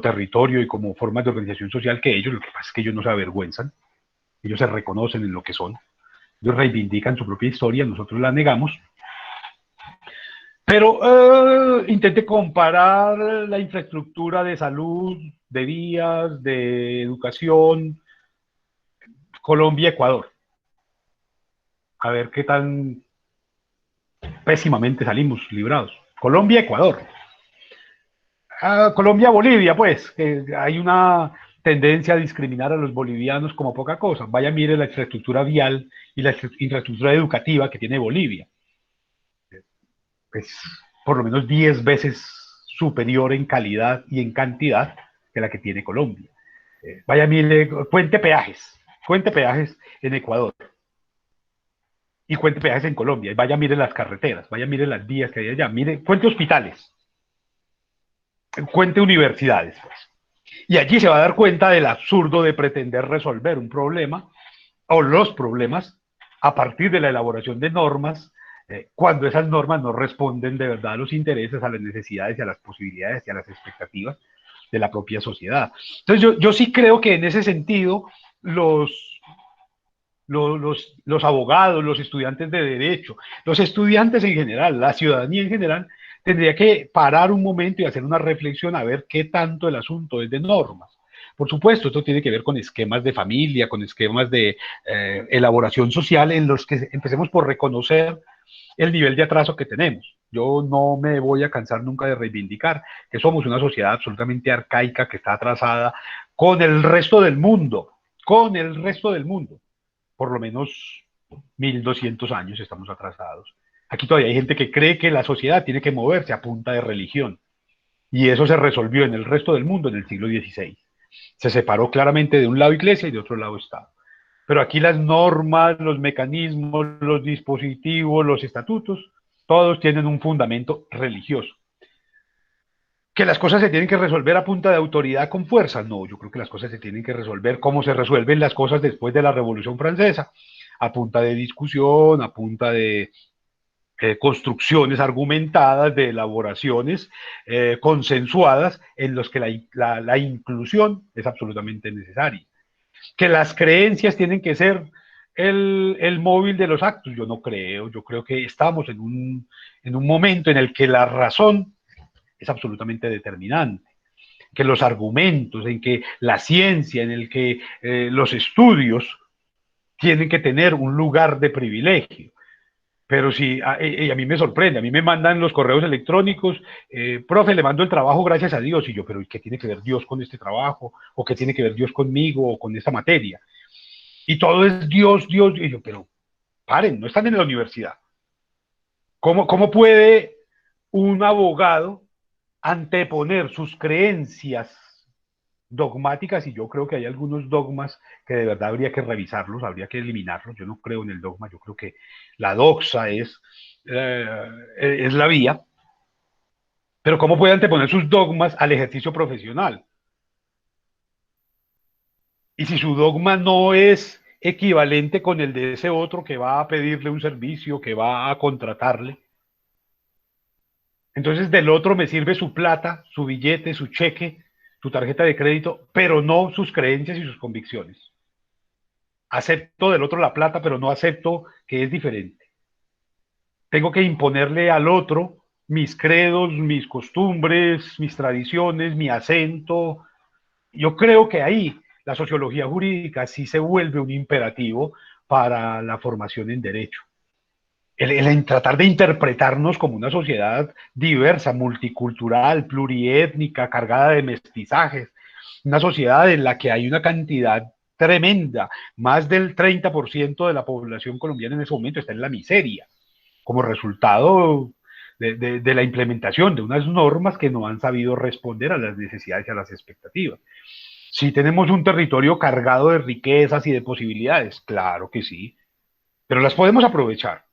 territorio y como formas de organización social que ellos. Lo que pasa es que ellos no se avergüenzan, ellos se reconocen en lo que son, ellos reivindican su propia historia, nosotros la negamos. Pero intente comparar la infraestructura de salud, de vías, de educación, Colombia-Ecuador. A ver qué tan pésimamente salimos librados. Colombia-Ecuador. Colombia-Bolivia, pues, que hay una tendencia a discriminar a los bolivianos como poca cosa. Vaya, mire la infraestructura vial y la infraestructura educativa que tiene Bolivia. Pues, por lo menos 10 veces superior en calidad y en cantidad que la que tiene Colombia. Vaya, mire, cuente peajes en Ecuador y cuente peajes en Colombia, y vaya, mire las carreteras, vaya, mire las vías que hay allá, mire, cuente hospitales, cuente universidades, pues. Y allí se va a dar cuenta del absurdo de pretender resolver un problema o los problemas a partir de la elaboración de normas, cuando esas normas no responden de verdad a los intereses, a las necesidades y a las posibilidades y a las expectativas de la propia sociedad. Entonces yo sí creo que en ese sentido los abogados, los estudiantes de derecho, los estudiantes en general, la ciudadanía en general, tendría que parar un momento y hacer una reflexión a ver qué tanto el asunto es de normas. Por supuesto, esto tiene que ver con esquemas de familia, con esquemas de elaboración social en los que empecemos por reconocer el nivel de atraso que tenemos. Yo no me voy a cansar nunca de reivindicar que somos una sociedad absolutamente arcaica que está atrasada con el resto del mundo, con el resto del mundo. Por lo menos 1200 años estamos atrasados. Aquí todavía hay gente que cree que la sociedad tiene que moverse a punta de religión. Y eso se resolvió en el resto del mundo en el siglo XVI. Se separó claramente de un lado Iglesia y de otro lado Estado. Pero aquí las normas, los mecanismos, los dispositivos, los estatutos, todos tienen un fundamento religioso. ¿Que las cosas se tienen que resolver a punta de autoridad con fuerza? No, yo creo que las cosas se tienen que resolver como se resuelven las cosas después de la Revolución Francesa, a punta de discusión, a punta de construcciones argumentadas, de elaboraciones consensuadas en los que la inclusión es absolutamente necesaria. Que las creencias tienen que ser el móvil de los actos, yo creo que estamos en un momento en el que la razón es absolutamente determinante, que los argumentos, en que la ciencia, en el que los estudios tienen que tener un lugar de privilegio. Pero sí, a mí me sorprende, a mí me mandan los correos electrónicos, profe, le mando el trabajo gracias a Dios, y yo, pero ¿qué tiene que ver Dios con este trabajo? ¿O qué tiene que ver Dios conmigo o con esta materia? Y todo es Dios, Dios, y yo, pero paren, no están en la universidad. ¿Cómo puede un abogado anteponer sus creencias dogmáticas? Y yo creo que hay algunos dogmas que de verdad habría que revisarlos, habría que eliminarlos. Yo no creo en el dogma, yo creo que la doxa es la vía. Pero ¿cómo puede anteponer sus dogmas al ejercicio profesional? Y si su dogma no es equivalente con el de ese otro que va a pedirle un servicio, que va a contratarle, entonces del otro me sirve su plata, su billete, su cheque, su tarjeta de crédito, pero no sus creencias y sus convicciones. Acepto del otro la plata, pero no acepto que es diferente. Tengo que imponerle al otro mis credos, mis costumbres, mis tradiciones, mi acento. Yo creo que ahí la sociología jurídica sí se vuelve un imperativo para la formación en derecho. El tratar de interpretarnos como una sociedad diversa, multicultural, pluriétnica, cargada de mestizajes, una sociedad en la que hay una cantidad tremenda, más del 30% de la población colombiana en ese momento está en la miseria, como resultado de la implementación de unas normas que no han sabido responder a las necesidades y a las expectativas. Si tenemos un territorio cargado de riquezas y de posibilidades, claro que sí, pero las podemos aprovechar.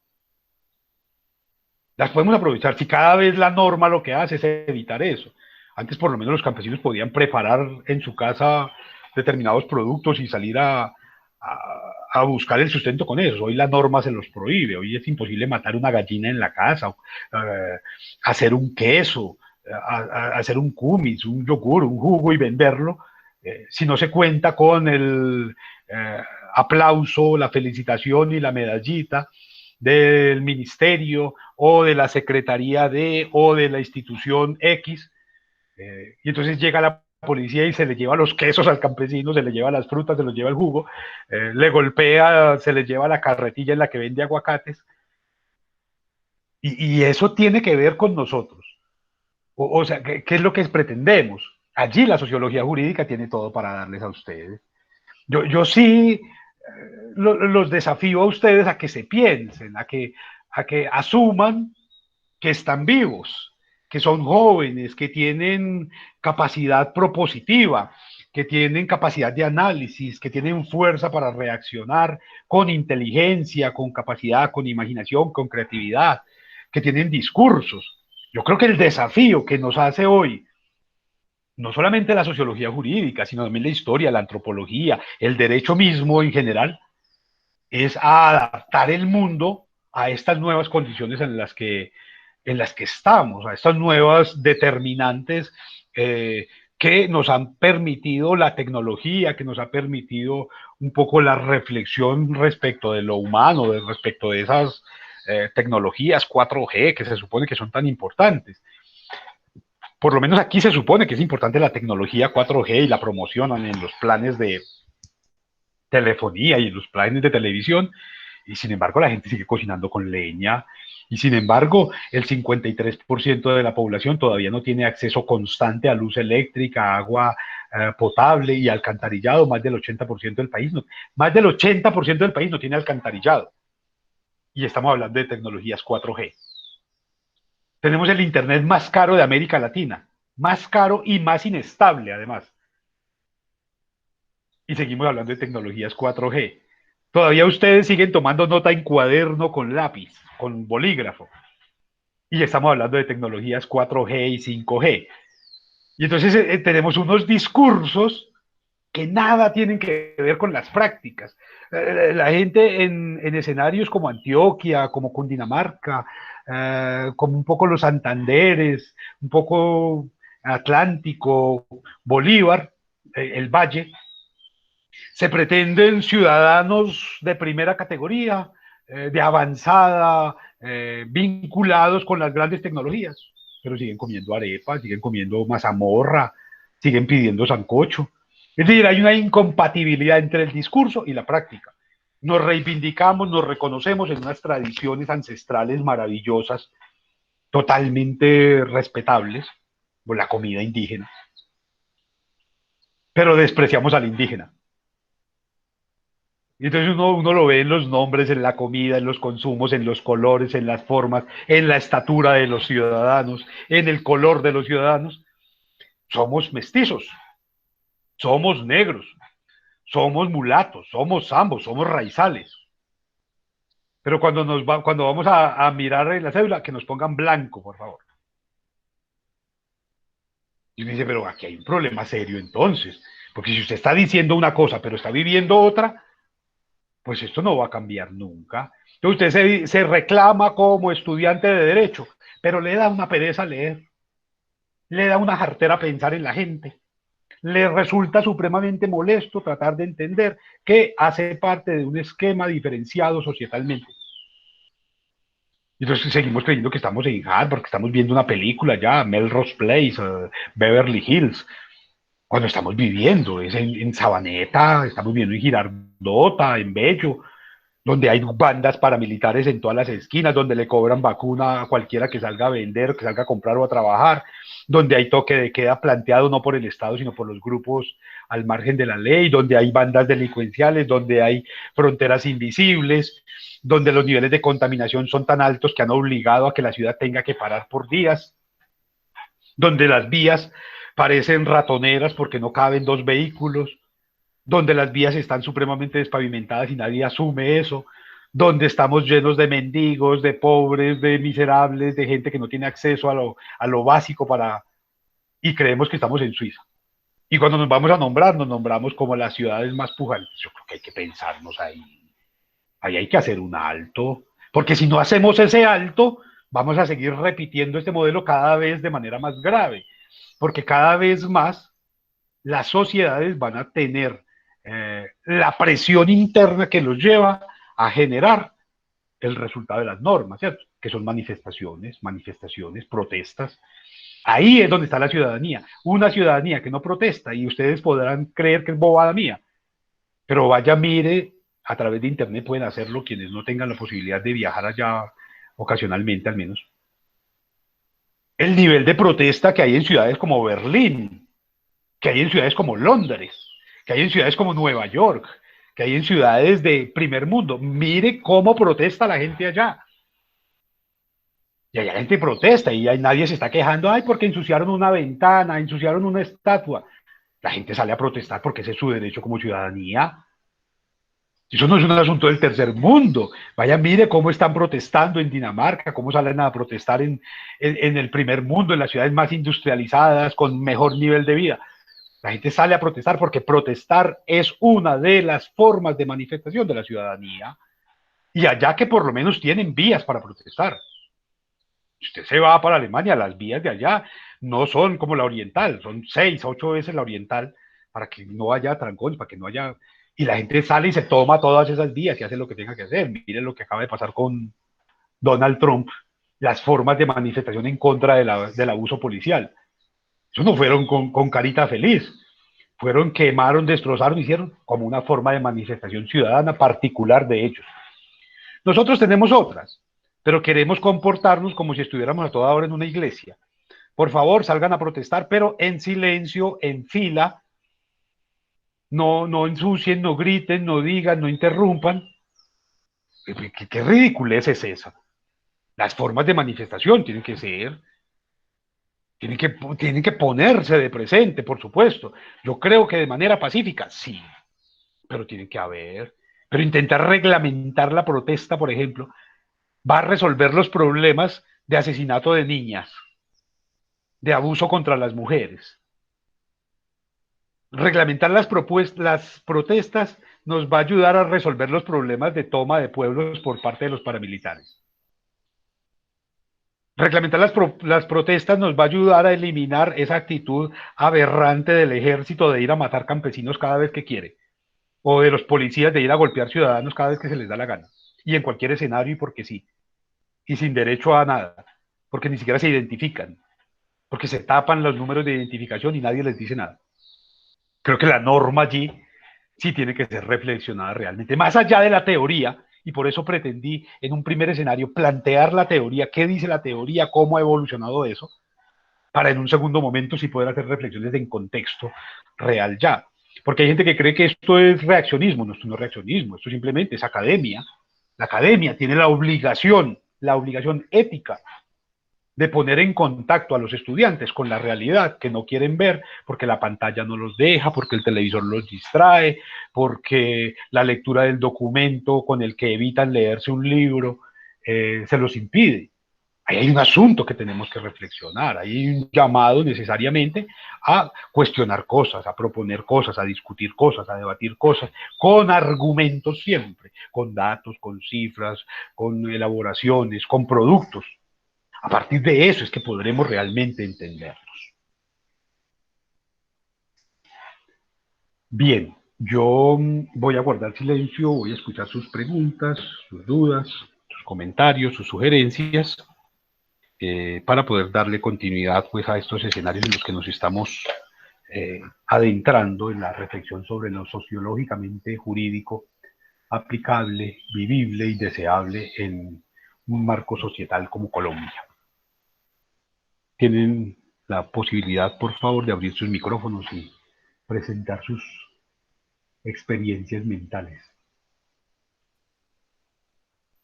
Las podemos aprovechar. Si cada vez la norma lo que hace es evitar eso. Antes por lo menos los campesinos podían preparar en su casa determinados productos y salir a buscar el sustento con eso. Hoy la norma se los prohíbe. Hoy es imposible matar una gallina en la casa, hacer un queso, hacer un kumis, un yogur, un jugo y venderlo, si no se cuenta con el aplauso, la felicitación y la medallita del ministerio o de la secretaría o de la institución X, y entonces llega la policía y se le lleva los quesos al campesino, se le lleva las frutas, se los lleva el jugo, le golpea, se le lleva la carretilla en la que vende aguacates, y eso tiene que ver con nosotros. O sea, ¿qué es lo que pretendemos? Allí la sociología jurídica tiene todo para darles a ustedes. Yo sí los desafío a ustedes a que se piensen, a que asuman que están vivos, que son jóvenes, que tienen capacidad propositiva, que tienen capacidad de análisis, que tienen fuerza para reaccionar con inteligencia, con capacidad, con imaginación, con creatividad, que tienen discursos. Yo creo que el desafío que nos hace hoy, no solamente la sociología jurídica, sino también la historia, la antropología, el derecho mismo en general, es a adaptar el mundo a estas nuevas condiciones en las que estamos, a estas nuevas determinantes que nos han permitido la tecnología, que nos ha permitido un poco la reflexión respecto de lo humano, respecto de esas tecnologías 4G que se supone que son tan importantes. Por lo menos aquí se supone que es importante la tecnología 4G y la promocionan en los planes de telefonía y en los planes de televisión, y sin embargo la gente sigue cocinando con leña, y sin embargo el 53% de la población todavía no tiene acceso constante a luz eléctrica, agua potable y alcantarillado. Más del 80% del país no, más del 80% del país no tiene alcantarillado, y estamos hablando de tecnologías 4G. Tenemos el internet más caro de América Latina, más caro y más inestable además. Y seguimos hablando de tecnologías 4G. Todavía ustedes siguen tomando nota en cuaderno con lápiz, con bolígrafo. Y estamos hablando de tecnologías 4G y 5G. Y entonces tenemos unos discursos que nada tienen que ver con las prácticas. La gente en escenarios como Antioquia, como Cundinamarca, como un poco los Santanderes, un poco Atlántico, Bolívar, el Valle, se pretenden ciudadanos de primera categoría, de avanzada, vinculados con las grandes tecnologías, pero siguen comiendo arepa, siguen comiendo mazamorra, siguen pidiendo sancocho. Es decir, hay una incompatibilidad entre el discurso y la práctica. Nos reivindicamos, nos reconocemos en unas tradiciones ancestrales maravillosas, totalmente respetables, por la comida indígena, pero despreciamos al indígena. Y entonces uno lo ve en los nombres, en la comida, en los consumos, en los colores, en las formas, en la estatura de los ciudadanos, en el color de los ciudadanos. Somos mestizos, somos negros, somos mulatos, somos zambos, somos raizales. Pero cuando vamos a mirar en la cédula, que nos pongan blanco, por favor. Y uno dice, pero aquí hay un problema serio entonces. Porque si usted está diciendo una cosa, pero está viviendo otra, pues esto no va a cambiar nunca. Entonces usted se reclama como estudiante de derecho, pero le da una pereza leer, le da una jartera pensar en la gente, le resulta supremamente molesto tratar de entender que hace parte de un esquema diferenciado societalmente. Entonces seguimos creyendo que estamos en Harvard, que estamos viendo una película ya, Melrose Place, Beverly Hills, cuando estamos viviendo, es en Sabaneta, estamos viviendo en Girardota, en Bello, donde hay bandas paramilitares en todas las esquinas, donde le cobran vacuna a cualquiera que salga a vender, que salga a comprar o a trabajar, donde hay toque de queda planteado no por el Estado, sino por los grupos al margen de la ley, donde hay bandas delincuenciales, donde hay fronteras invisibles, donde los niveles de contaminación son tan altos que han obligado a que la ciudad tenga que parar por días, donde las vías parecen ratoneras porque no caben dos vehículos, donde las vías están supremamente despavimentadas y nadie asume eso, donde estamos llenos de mendigos, de pobres, de miserables, de gente que no tiene acceso a lo básico para... y creemos que estamos en Suiza. Y cuando nos vamos a nombrar, nos nombramos como las ciudades más pujantes. Yo creo que hay que pensarnos ahí. Ahí hay que hacer un alto, porque si no hacemos ese alto, vamos a seguir repitiendo este modelo cada vez de manera más grave, porque cada vez más las sociedades van a tener la presión interna que los lleva a generar el resultado de las normas, ¿cierto? Que son manifestaciones, protestas. Ahí es donde está la ciudadanía. Una ciudadanía que no protesta, y ustedes podrán creer que es bobada mía, pero vaya, mire, a través de Internet pueden hacerlo quienes no tengan la posibilidad de viajar allá ocasionalmente al menos. El nivel de protesta que hay en ciudades como Berlín, que hay en ciudades como Londres, que hay en ciudades como Nueva York, que hay en ciudades de primer mundo. Mire cómo protesta la gente allá. Y allá la gente protesta y nadie se está quejando, ay, porque ensuciaron una ventana, ensuciaron una estatua. La gente sale a protestar porque ese es su derecho como ciudadanía. Eso no es un asunto del tercer mundo. Vaya, mire cómo están protestando en Dinamarca, cómo salen a protestar en el primer mundo, en las ciudades más industrializadas, con mejor nivel de vida. La gente sale a protestar porque protestar es una de las formas de manifestación de la ciudadanía. Y allá que por lo menos tienen vías para protestar. Usted se va para Alemania, las vías de allá no son como la oriental, son 6, 8 veces la oriental para que no haya trancones, para que no haya... Y la gente sale y se toma todas esas vías y hace lo que tenga que hacer. Miren lo que acaba de pasar con Donald Trump, las formas de manifestación en contra del abuso policial. Eso no fueron con carita feliz, fueron, quemaron, destrozaron, hicieron como una forma de manifestación ciudadana particular de ellos. Nosotros tenemos otras, pero queremos comportarnos como si estuviéramos a toda hora en una iglesia. Por favor, salgan a protestar, pero en silencio, en fila, no ensucien, no griten, no digan, no interrumpan. ¿Qué ridiculez es esa? Las formas de manifestación tienen que ser Tienen que ponerse de presente, por supuesto. Yo creo que de manera pacífica, sí, pero tiene que haber. Pero intentar reglamentar la protesta, por ejemplo, va a resolver los problemas de asesinato de niñas, de abuso contra las mujeres. Reglamentar las protestas nos va a ayudar a resolver los problemas de toma de pueblos por parte de los paramilitares. Reglamentar las protestas nos va a ayudar a eliminar esa actitud aberrante del ejército de ir a matar campesinos cada vez que quiere, o de los policías de ir a golpear ciudadanos cada vez que se les da la gana, y en cualquier escenario y porque sí, y sin derecho a nada, porque ni siquiera se identifican, porque se tapan los números de identificación y nadie les dice nada. Creo que la norma allí sí tiene que ser reflexionada realmente, más allá de la teoría, y por eso pretendí en un primer escenario plantear la teoría, qué dice la teoría, cómo ha evolucionado eso, para en un segundo momento sí poder hacer reflexiones en contexto real ya. Porque hay gente que cree que esto es reaccionismo, no, esto no es reaccionismo, esto simplemente es academia. La academia tiene la obligación ética de poner en contacto a los estudiantes con la realidad que no quieren ver porque la pantalla no los deja, porque el televisor los distrae, porque la lectura del documento con el que evitan leerse un libro se los impide. Ahí hay un asunto que tenemos que reflexionar, hay un llamado necesariamente a cuestionar cosas, a proponer cosas, a discutir cosas, a debatir cosas, con argumentos siempre, con datos, con cifras, con elaboraciones, con productos. A partir de eso es que podremos realmente entendernos. Bien, yo voy a guardar silencio, voy a escuchar sus preguntas, sus dudas, sus comentarios, sus sugerencias, para poder darle continuidad pues, a estos escenarios en los que nos estamos adentrando en la reflexión sobre lo sociológicamente jurídico aplicable, vivible y deseable en un marco societal como Colombia. Tienen la posibilidad, por favor, de abrir sus micrófonos y presentar sus experiencias mentales.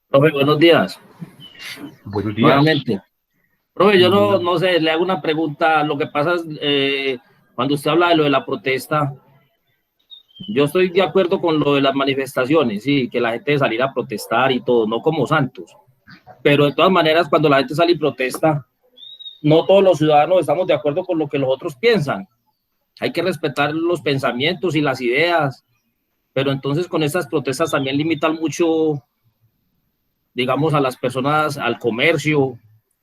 Profe, buenos días. Buenos días. Nuevamente. Profe, yo no sé, le hago una pregunta. Lo que pasa es, cuando usted habla de lo de la protesta, yo estoy de acuerdo con lo de las manifestaciones, sí, que la gente debe salir a protestar y todo, no como santos. Pero de todas maneras, cuando la gente sale y protesta, no todos los ciudadanos estamos de acuerdo con lo que los otros piensan. Hay que respetar los pensamientos y las ideas, pero entonces con estas protestas también limitan mucho, digamos, a las personas, al comercio,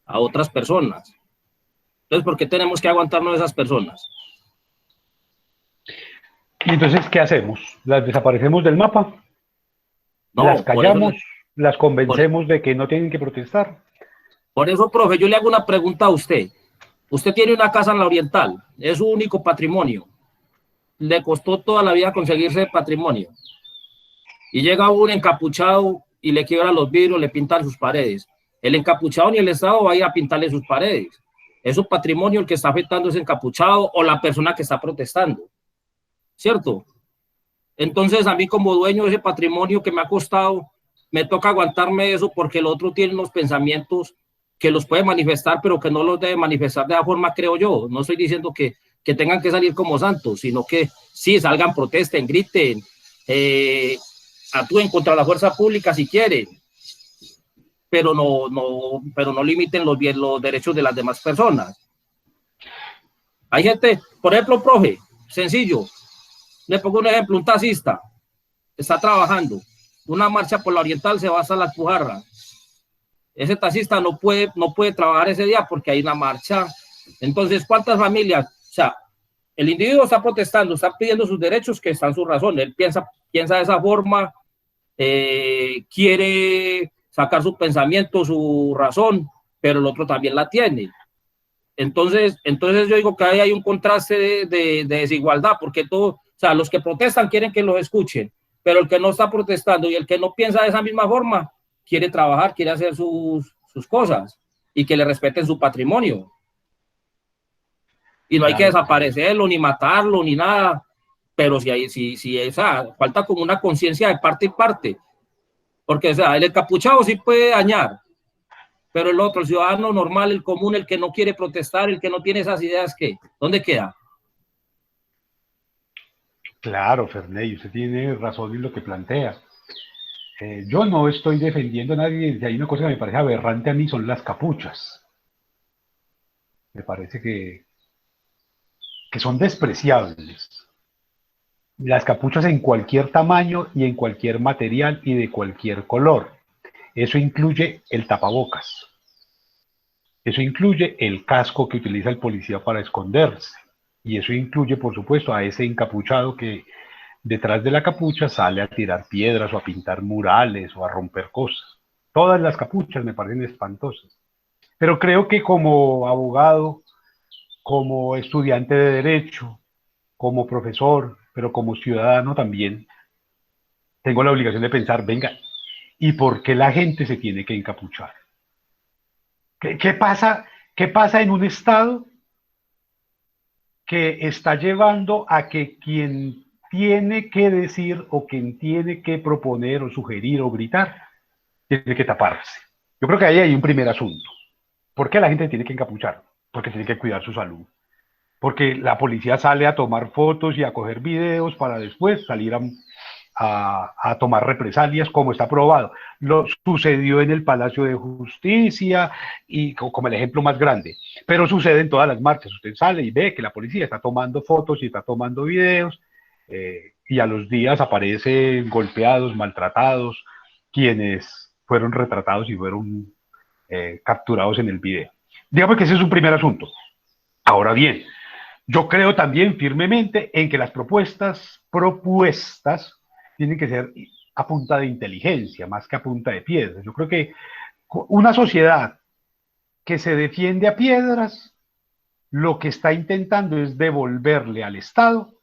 a otras personas. Entonces, ¿por qué tenemos que aguantarnos a esas personas? Y entonces, ¿qué hacemos? ¿Las desaparecemos del mapa? ¿Las No, por eso, callamos? ¿Las por, convencemos de que no tienen que protestar? por eso, profe, yo le hago una pregunta a usted. Usted tiene una casa en la Oriental, es su único patrimonio. Le costó toda la vida conseguirse patrimonio. Y llega un encapuchado y le quiebra los vidrios, le pintan sus paredes. El encapuchado ni el Estado va a ir a pintarle sus paredes. Es su patrimonio el que está afectando ese encapuchado o la persona que está protestando. ¿Cierto? Entonces, a mí como dueño de ese patrimonio que me ha costado, me toca aguantarme eso porque el otro tiene unos pensamientos que los puede manifestar, pero que no los debe manifestar de esa forma, creo yo. No estoy diciendo que tengan que salir como santos, sino que sí, salgan, protesten, griten, actúen contra la fuerza pública si quieren, pero no limiten los derechos de las demás personas. Hay gente, por ejemplo, profe, sencillo, le pongo un ejemplo, un taxista está trabajando, una marcha por la Oriental se va hasta la Alpujarra. Ese taxista no puede trabajar ese día porque hay una marcha. Entonces, ¿cuántas familias? O sea, el individuo está protestando, está pidiendo sus derechos, que está en su razón. Él piensa de esa forma, quiere sacar su pensamiento, su razón, pero el otro también la tiene. Entonces yo digo que ahí hay un contraste de desigualdad, porque todo, o sea, los que protestan quieren que los escuchen, pero el que no está protestando y el que no piensa de esa misma forma quiere trabajar, quiere hacer sus cosas y que le respeten su patrimonio. Y no hay que desaparecerlo, ni matarlo, ni nada, pero si esa, falta como una conciencia de parte y parte, porque o sea, el encapuchado sí puede dañar, Pero el otro, el ciudadano normal, el común, el que no quiere protestar, el que no tiene esas ideas, ¿qué? ¿Dónde queda? Claro, Ferney, usted tiene razón en lo que plantea. Yo no estoy defendiendo a nadie, y hay una cosa que me parece aberrante a mí, son las capuchas. Me parece que son despreciables. Las capuchas en cualquier tamaño y en cualquier material y de cualquier color. Eso incluye el tapabocas. Eso incluye el casco que utiliza el policía para esconderse. Y eso incluye, por supuesto, a ese encapuchado que detrás de la capucha sale a tirar piedras o a pintar murales o a romper cosas. Todas las capuchas me parecen espantosas. Pero creo que como abogado, como estudiante de derecho, como profesor, pero como ciudadano también, tengo la obligación de pensar, venga, ¿y por qué la gente se tiene que encapuchar? ¿Qué pasa en un estado que está llevando a que quien tiene que decir o quien tiene que proponer o sugerir o gritar tiene que taparse? Yo creo que ahí hay un primer asunto. ¿Por qué la gente tiene que encapuchar? Porque tiene que cuidar su salud. Porque la policía sale a tomar fotos y a coger videos para después salir a tomar represalias, como está probado. Lo sucedió en el Palacio de Justicia y como el ejemplo más grande, pero sucede en todas las marchas. Usted sale y ve que la policía está tomando fotos y está tomando videos, y a los días aparecen golpeados, maltratados, quienes fueron retratados y fueron capturados en el video. Digamos que ese es un primer asunto. Ahora bien, yo creo también firmemente en que las propuestas tienen que ser a punta de inteligencia, más que a punta de piedras. Yo creo que una sociedad que se defiende a piedras, lo que está intentando es devolverle al Estado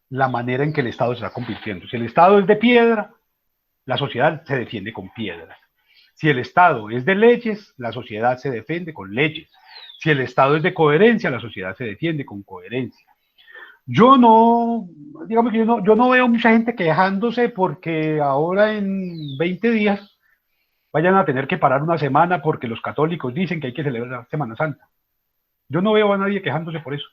la manera en que el Estado se está convirtiendo. Si el Estado es de piedra, la sociedad se defiende con piedras. Si el Estado es de leyes, la sociedad se defiende con leyes. Si el Estado es de coherencia, la sociedad se defiende con coherencia. Yo no, digamos que yo no veo mucha gente quejándose porque ahora en 20 días vayan a tener que parar una semana porque los católicos dicen que hay que celebrar la Semana Santa. Yo no veo a nadie quejándose por eso.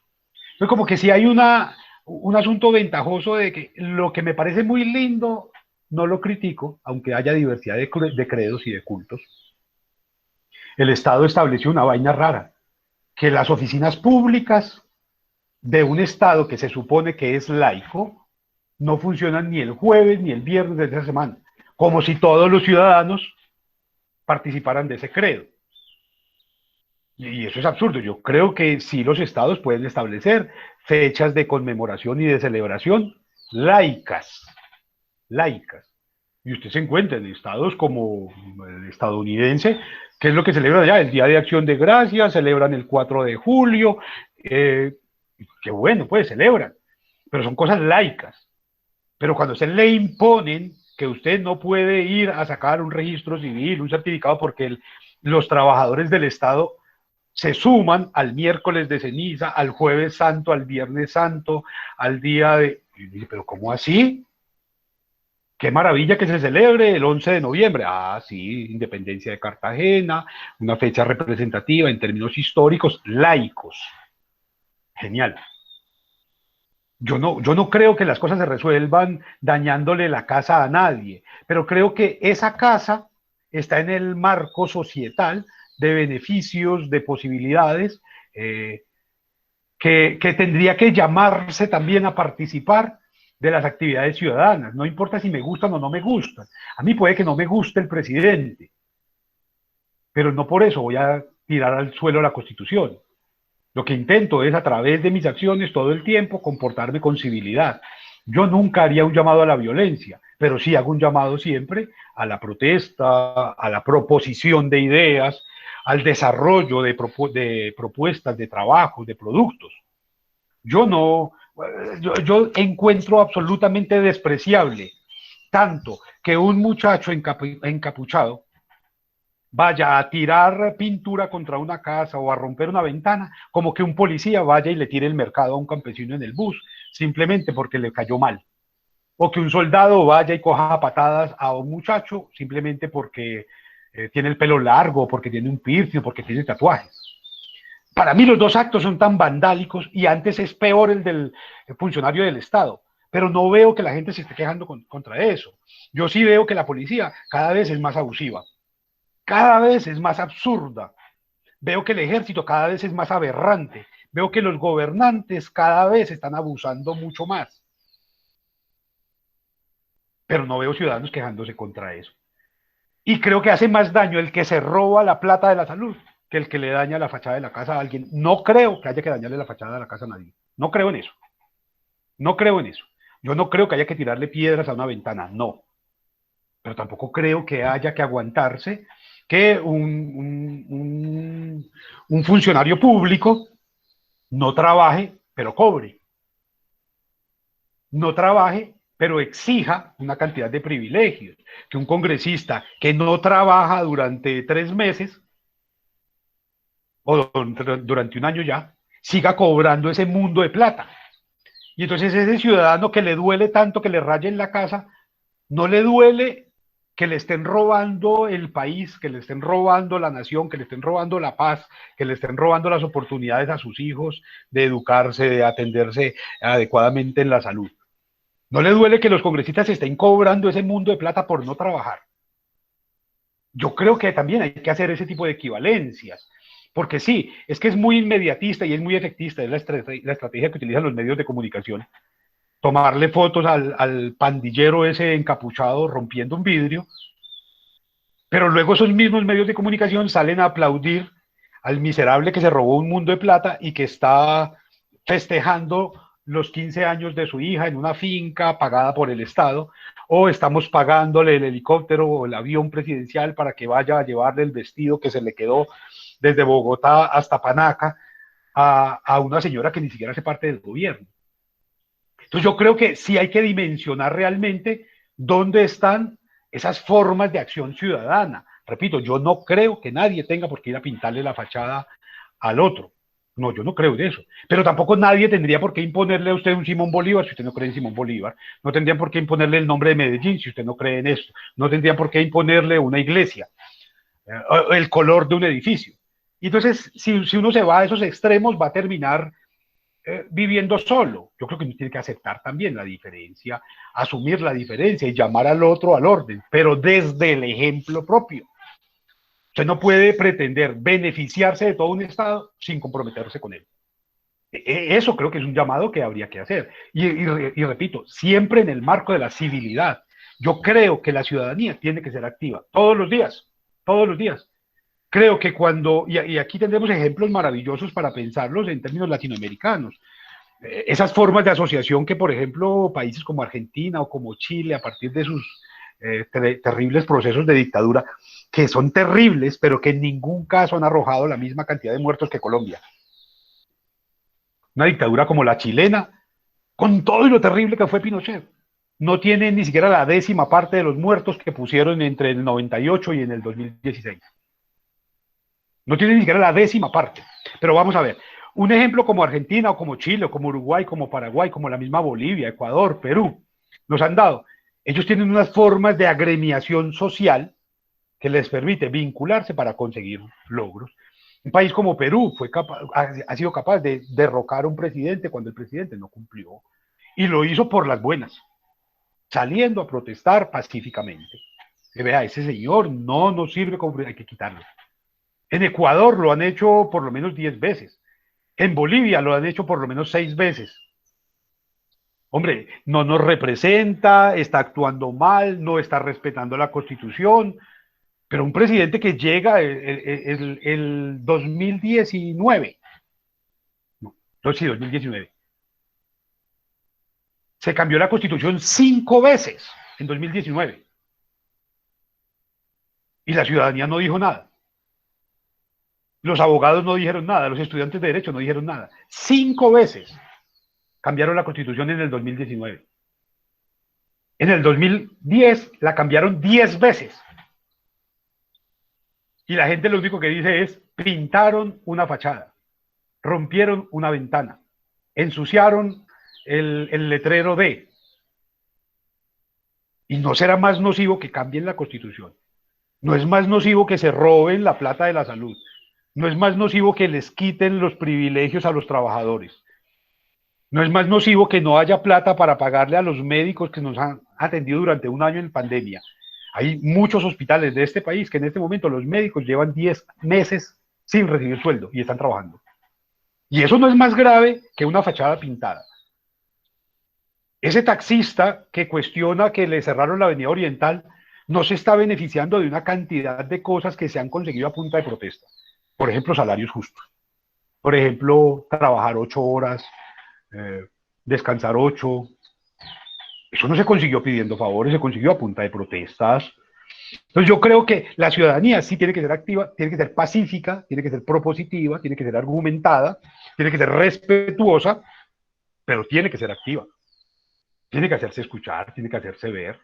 Es como que si hay un asunto ventajoso de que lo que me parece muy lindo, no lo critico, aunque haya diversidad de credos y de cultos. El Estado estableció una vaina rara, que las oficinas públicas de un Estado que se supone que es laico no funcionan ni el jueves ni el viernes de esa semana, como si todos los ciudadanos participaran de ese credo. Y eso es absurdo. Yo creo que sí los estados pueden establecer fechas de conmemoración y de celebración laicas, laicas. Y usted se encuentra en estados como el estadounidense, que es lo que celebran allá, el Día de Acción de Gracias, celebran el 4 de julio, que bueno, pues celebran, pero son cosas laicas. Pero cuando se le imponen que usted no puede ir a sacar un registro civil, un certificado, porque los trabajadores del Estado se suman al miércoles de ceniza, al jueves santo, al viernes santo, al día de... Pero ¿cómo así? Qué maravilla que se celebre el 11 de noviembre. Ah, sí, independencia de Cartagena, una fecha representativa en términos históricos, laicos. Genial. Yo no creo que las cosas se resuelvan dañándole la casa a nadie, pero creo que esa casa está en el marco societal de beneficios, de posibilidades, que tendría que llamarse también a participar de las actividades ciudadanas. No importa si me gustan o no me gustan. A mí puede que no me guste el presidente, pero no por eso voy a tirar al suelo la Constitución. Lo que intento es, a través de mis acciones todo el tiempo, comportarme con civilidad. Yo nunca haría un llamado a la violencia, pero sí hago un llamado siempre a la protesta, a la proposición de ideas, al desarrollo de propuestas, de trabajos, de productos. Yo no, yo encuentro absolutamente despreciable tanto que un muchacho encapuchado vaya a tirar pintura contra una casa o a romper una ventana, como que un policía vaya y le tire el mercado a un campesino en el bus, simplemente porque le cayó mal. O que un soldado vaya y coja a patadas a un muchacho simplemente porque tiene el pelo largo, porque tiene un piercing, porque tiene tatuajes. Para mí los dos actos son tan vandálicos y antes es peor el del funcionario del Estado, pero no veo que la gente se esté quejando contra eso. Yo sí veo que la policía cada vez es más abusiva, cada vez es más absurda. Veo que el ejército cada vez es más aberrante. Veo que los gobernantes cada vez están abusando mucho más. Pero no veo ciudadanos quejándose contra eso. Y creo que hace más daño el que se roba la plata de la salud que el que le daña la fachada de la casa a alguien. No creo que haya que dañarle la fachada de la casa a nadie. No creo en eso. No creo en eso. Yo no creo que haya que tirarle piedras a una ventana. No. Pero tampoco creo que haya que aguantarse que un funcionario público no trabaje, pero cobre. No trabaje, pero exija una cantidad de privilegios. Que un congresista que no trabaja durante 3 meses o durante un año ya, siga cobrando ese mundo de plata. Y entonces ese ciudadano que le duele tanto que le rayen la casa, no le duele que le estén robando el país, que le estén robando la nación, que le estén robando la paz, que le estén robando las oportunidades a sus hijos de educarse, de atenderse adecuadamente en la salud. No le duele que los congresistas estén cobrando ese mundo de plata por no trabajar. Yo creo que también hay que hacer ese tipo de equivalencias, porque sí, es que es muy inmediatista y es muy efectista, es la estrategia que utilizan los medios de comunicación, tomarle fotos al pandillero ese encapuchado rompiendo un vidrio, pero luego esos mismos medios de comunicación salen a aplaudir al miserable que se robó un mundo de plata y que está festejando los 15 años de su hija en una finca pagada por el Estado, o estamos pagándole el helicóptero o el avión presidencial para que vaya a llevarle el vestido que se le quedó desde Bogotá hasta Panaca a una señora que ni siquiera hace parte del gobierno. Entonces yo creo que sí hay que dimensionar realmente dónde están esas formas de acción ciudadana. Repito, yo no creo que nadie tenga por qué ir a pintarle la fachada al otro. No, yo no creo en eso. Pero tampoco nadie tendría por qué imponerle a usted un Simón Bolívar si usted no cree en Simón Bolívar. No tendrían por qué imponerle el nombre de Medellín si usted no cree en esto. No tendrían por qué imponerle una iglesia, el color de un edificio. Y entonces, si uno se va a esos extremos, va a terminar viviendo solo. Yo creo que uno tiene que aceptar también la diferencia, asumir la diferencia y llamar al otro al orden, pero desde el ejemplo propio. Usted no puede pretender beneficiarse de todo un Estado sin comprometerse con él. Eso creo que es un llamado que habría que hacer. Y repito, siempre en el marco de la civilidad. Yo creo que la ciudadanía tiene que ser activa todos los días, todos los días. Creo que cuando, y aquí tendremos ejemplos maravillosos para pensarlos en términos latinoamericanos, esas formas de asociación que, por ejemplo, países como Argentina o como Chile, a partir de sus terribles procesos de dictadura, que son terribles, pero que en ningún caso han arrojado la misma cantidad de muertos que Colombia. Una dictadura como la chilena, con todo y lo terrible que fue Pinochet, no tiene ni siquiera la 10ª parte de los muertos que pusieron entre el 98 y en el 2016. No tiene ni siquiera la 10ª parte. Pero vamos a ver, un ejemplo como Argentina o como Chile o como Uruguay, como Paraguay, como la misma Bolivia, Ecuador, Perú, nos han dado. Ellos tienen unas formas de agremiación social que les permite vincularse para conseguir logros. Un país como Perú ha sido capaz de derrocar a un presidente cuando el presidente no cumplió. Y lo hizo por las buenas, saliendo a protestar pacíficamente. Que vea, ese señor no nos sirve como hay que quitarlo. En Ecuador lo han hecho por lo menos 10 veces. En Bolivia lo han hecho por lo menos 6 veces. Hombre, no nos representa, está actuando mal, no está respetando la Constitución, pero un presidente que llega el 2019, no, sí, 2019, se cambió la Constitución 5 veces en 2019 y la ciudadanía no dijo nada. Los abogados no dijeron nada, los estudiantes de derecho no dijeron nada. 5 veces cambiaron la Constitución en el 2019. En el 2010 la cambiaron 10 veces. Y la gente lo único que dice es, pintaron una fachada, rompieron una ventana, ensuciaron el letrero de. Y no será más nocivo que cambien la Constitución No es más nocivo que se roben la plata de la salud. No es más nocivo que les quiten los privilegios a los trabajadores. No es más nocivo que no haya plata para pagarle a los médicos que nos han atendido durante un año en pandemia. Hay muchos hospitales de este país que en este momento los médicos llevan 10 meses sin recibir sueldo y están trabajando. Y eso no es más grave que una fachada pintada. Ese taxista que cuestiona que le cerraron la avenida Oriental no se está beneficiando de una cantidad de cosas que se han conseguido a punta de protesta. Por ejemplo, salarios justos. Por ejemplo, trabajar 8 horas, eh, descansar 8. Eso no se consiguió pidiendo favores, se consiguió a punta de protestas. Entonces yo creo que la ciudadanía sí tiene que ser activa, tiene que ser pacífica, tiene que ser propositiva, tiene que ser argumentada, tiene que ser respetuosa, pero tiene que ser activa. Tiene que hacerse escuchar, tiene que hacerse ver.